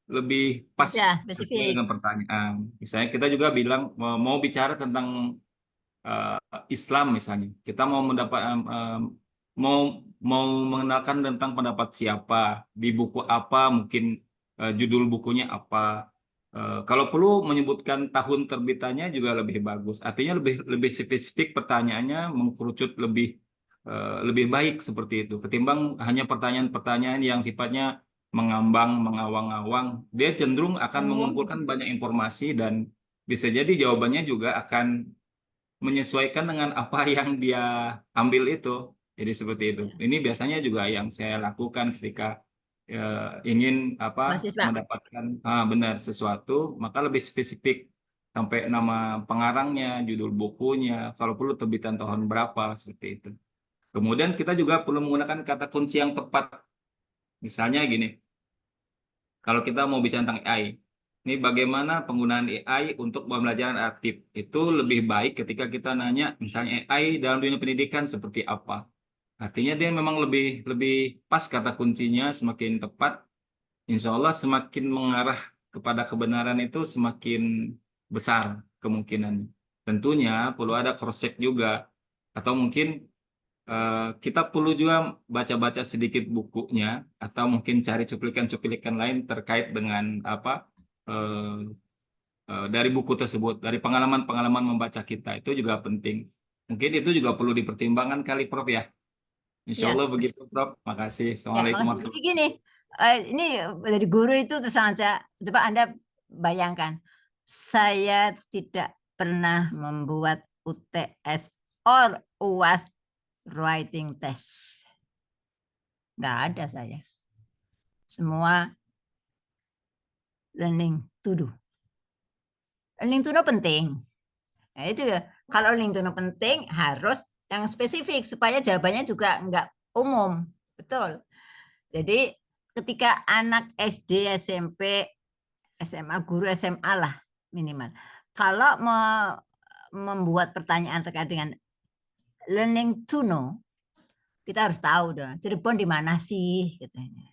lebih pas Ya, sesuai spesifik. dengan pertanyaan. Misalnya kita juga bilang mau bicara tentang Islam misalnya. Kita mau mau mengenalkan tentang pendapat siapa di buku apa, mungkin judul bukunya apa. Kalau perlu menyebutkan tahun terbitannya juga lebih bagus. Artinya lebih spesifik pertanyaannya, mengkerucut lebih baik seperti itu. Ketimbang hanya pertanyaan-pertanyaan yang sifatnya mengambang, mengawang-awang. Dia cenderung akan mengumpulkan banyak informasi dan bisa jadi jawabannya juga akan menyesuaikan dengan apa yang dia ambil itu. Jadi seperti itu. Ini biasanya juga yang saya lakukan ketika ingin mendapatkan benar sesuatu, maka lebih spesifik sampai nama pengarangnya, judul bukunya, kalau perlu terbitan tahun berapa seperti itu. Kemudian kita juga perlu menggunakan kata kunci yang tepat. Misalnya gini, kalau kita mau bicara tentang AI, ini bagaimana penggunaan AI untuk pembelajaran aktif. Itu lebih baik ketika kita nanya misalnya AI dalam dunia pendidikan seperti apa. Artinya dia memang lebih pas kata kuncinya, semakin tepat. Insya Allah semakin mengarah kepada kebenaran itu semakin besar kemungkinan. Tentunya perlu ada cross check juga. Atau mungkin kita perlu juga baca-baca sedikit bukunya atau mungkin cari cuplikan-cuplikan lain terkait dengan dari buku tersebut, dari pengalaman-pengalaman membaca kita itu juga penting. Mungkin itu juga perlu dipertimbangkan kali Prof ya. Insya Allah begitu Prof. Makasih. Assalamualaikum warahmatullahi wabarakatuh. Jadi gini, ini dari guru itu terus saja. Coba Anda bayangkan, saya tidak pernah membuat UTS or UAS writing test. Nggak ada saya. Semua learning to do. Learning to know penting. Nah, itu ya. Kalau learning to know penting harus yang spesifik supaya jawabannya juga nggak umum. Betul. Jadi ketika anak SD, SMP, SMA, guru SMA lah minimal. Kalau membuat pertanyaan terkait dengan learning to know, kita harus tahu dong, Cirebon di mana sih katanya.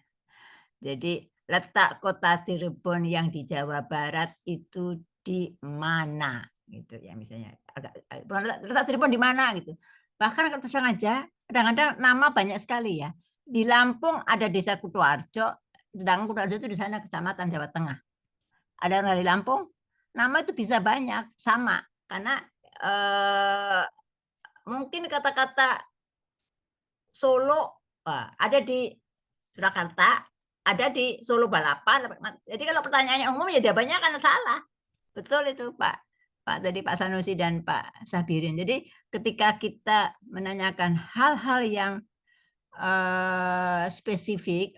Jadi letak kota Cirebon yang di Jawa Barat itu di mana gitu ya, misalnya letak telepon di mana gitu. Bahkan kalau terus terang aja kadang-kadang nama banyak sekali ya. Di Lampung ada desa Kutoarjo, sedangkan Kutoarjo itu di sana kecamatan Jawa Tengah. Ada orang dari Lampung, nama itu bisa banyak sama karena mungkin kata-kata Solo ada di Surakarta, ada di Solo Balapan. Jadi kalau pertanyaannya umum ya jawabannya akan salah. Betul itu Pak tadi Pak Sanusi dan Pak Sabirin. Jadi ketika kita menanyakan hal-hal yang spesifik,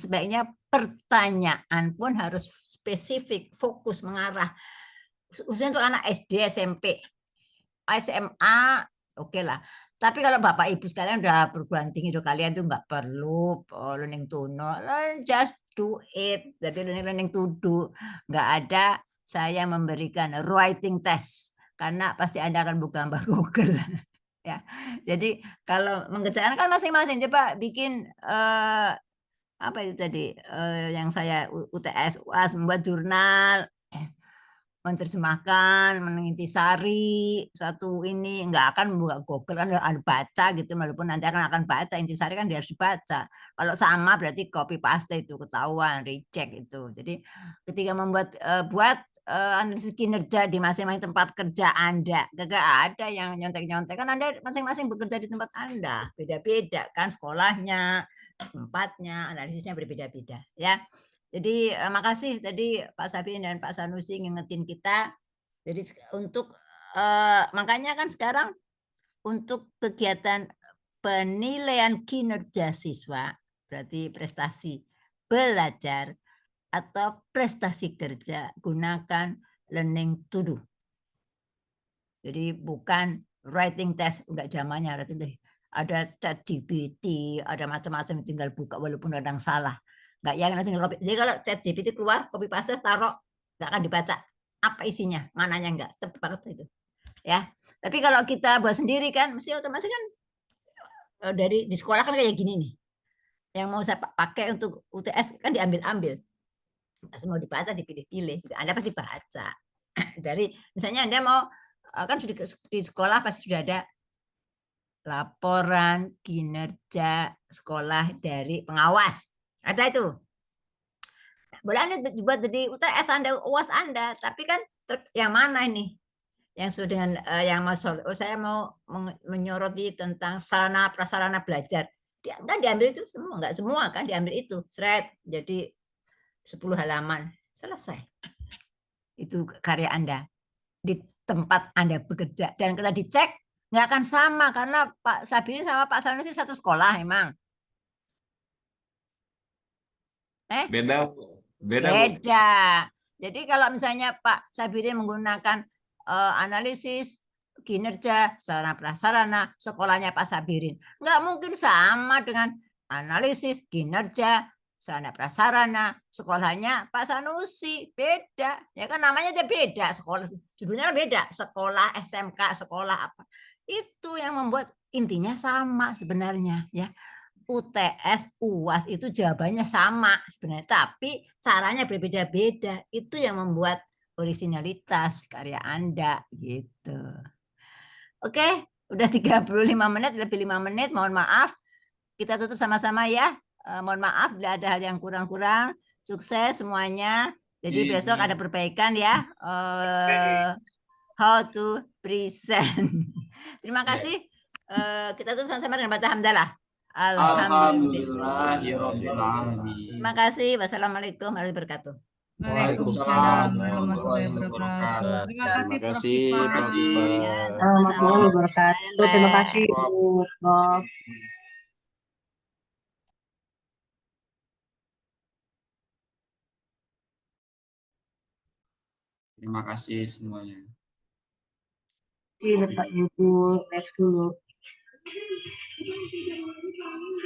sebaiknya pertanyaan pun harus spesifik, fokus, mengarah. Khususnya untuk anak SD, SMP, SMA, oke lah. Tapi kalau Bapak Ibu sekalian udah perguruan tinggi, kalian tuh nggak perlu learning to know, just do it. Jadi learning to do, nggak ada saya memberikan writing test karena pasti Anda akan buka Google. Ya, jadi kalau mengerjakan kan masing-masing. Coba bikin apa itu tadi yang saya UTS UAS membuat jurnal, menerjemahkan, mengintisari suatu ini, nggak akan buka Google kan ada baca gitu, walaupun nanti akan baca, intisari kan dia harus dibaca. Kalau sama berarti copy paste itu ketahuan, recheck itu. Jadi ketika membuat buat analisis kinerja di masing-masing tempat kerja Anda, gak ada yang nyontek-nyontek kan, Anda masing-masing bekerja di tempat Anda, beda-beda kan sekolahnya, tempatnya, analisisnya berbeda-beda ya. Jadi makasih tadi Pak Sabirin dan Pak Sanusi ngingetin kita. Jadi untuk makanya kan sekarang untuk kegiatan penilaian kinerja siswa, berarti prestasi belajar atau prestasi kerja, gunakan learning to do. Jadi bukan writing test, enggak zamannya writing test. Ada ChatGPT, ada macam-macam, tinggal buka walaupun ada yang salah. Nggak ya langsung copy. Jadi kalau ChatGPT keluar, copy paste, taruh, nggak akan dibaca apa isinya, mananya enggak, cepet banget itu. Ya. Tapi kalau kita buat sendiri kan, mesti otomatis kan dari di sekolah kan kayak gini nih. Yang mau saya pakai untuk UTS kan diambil-ambil. Nggak semua dibaca, dipilih-pilih. Anda pasti baca. Dari misalnya Anda mau kan di sekolah pasti sudah ada laporan kinerja sekolah dari pengawas. Ada itu. Boleh Anda buat jadi UTS Anda, UAS Anda, tapi kan yang mana ini? Yang sudah dengan yang masuk, saya mau menyoroti tentang sarana prasarana belajar. Kan diambil itu semua, enggak semua kan diambil itu. Thread, jadi 10 halaman, selesai. Itu karya Anda di tempat Anda bekerja. Dan kita dicek, nggak akan sama karena Pak Sabirin sama Pak Sanusi satu sekolah emang. Beda. Jadi kalau misalnya Pak Sabirin menggunakan analisis kinerja sarana prasarana sekolahnya Pak Sabirin, nggak mungkin sama dengan analisis kinerja sarana prasarana sekolahnya Pak Sanusi. Beda ya kan, namanya aja beda, sekolah judulnya beda, sekolah SMK, sekolah apa. Itu yang membuat intinya sama sebenarnya ya. UTS, UAS itu jawabannya sama sebenarnya, tapi caranya berbeda-beda. Itu yang membuat originalitas karya Anda gitu. Oke, udah 35 menit, lebih 5 menit, mohon maaf. Kita tutup sama-sama ya. Mohon maaf bila ada hal yang kurang-kurang. Sukses semuanya. Jadi besok ada perbaikan ya. How to present. Terima kasih. Kita tutup sama-sama dengan baca hamdalah. Alhamdulillah. Terima kasih. Wassalamualaikum warahmatullahi wabarakatuh. Waalaikumsalam warahmatullahi wabarakatuh. Terima kasih Prof. Ipa. Sama-sama. Terima kasih Prof. Terima kasih semuanya. Terima kasih Bapak Ibu. Next dulu.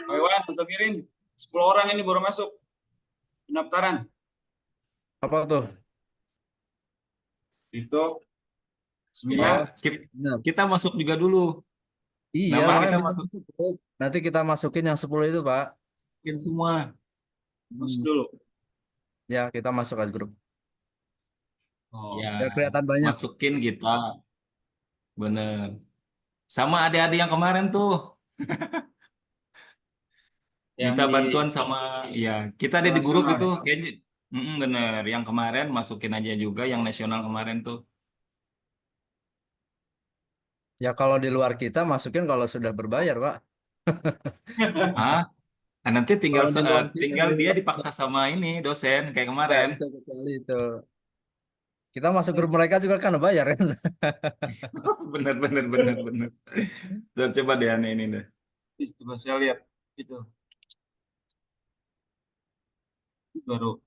Pak Iwan, Mas Sabirin, 10 orang ini baru masuk pendaftaran. Apa tuh? Itu 9. Kita masuk juga dulu. Iya, Nama kita kita masuk. Nanti kita masukin yang 10 itu, Pak. Masukin semua. Masuk dulu. Ya, kita masuk ke grup. Oh, Ya, Biar kelihatan banyak. masukin kita. Bener. Sama adik-adik yang kemarin tuh. yang Minta di bantuan sama, ya kita ada di grup internasional itu ya. kayaknya. Bener. Yang kemarin masukin aja juga yang nasional kemarin tuh. Ya kalau di luar kita masukin kalau sudah berbayar, Pak. Ah, nanti tinggal Kalau di luar kita tinggal di dia luar, dipaksa sama ini dosen kayak ya kemarin. itu kecuali itu. Kita masuk grup mereka juga kan bayar kan. Bener bener bener bener. Dan coba deh aneh ini deh. Coba saya lihat itu baru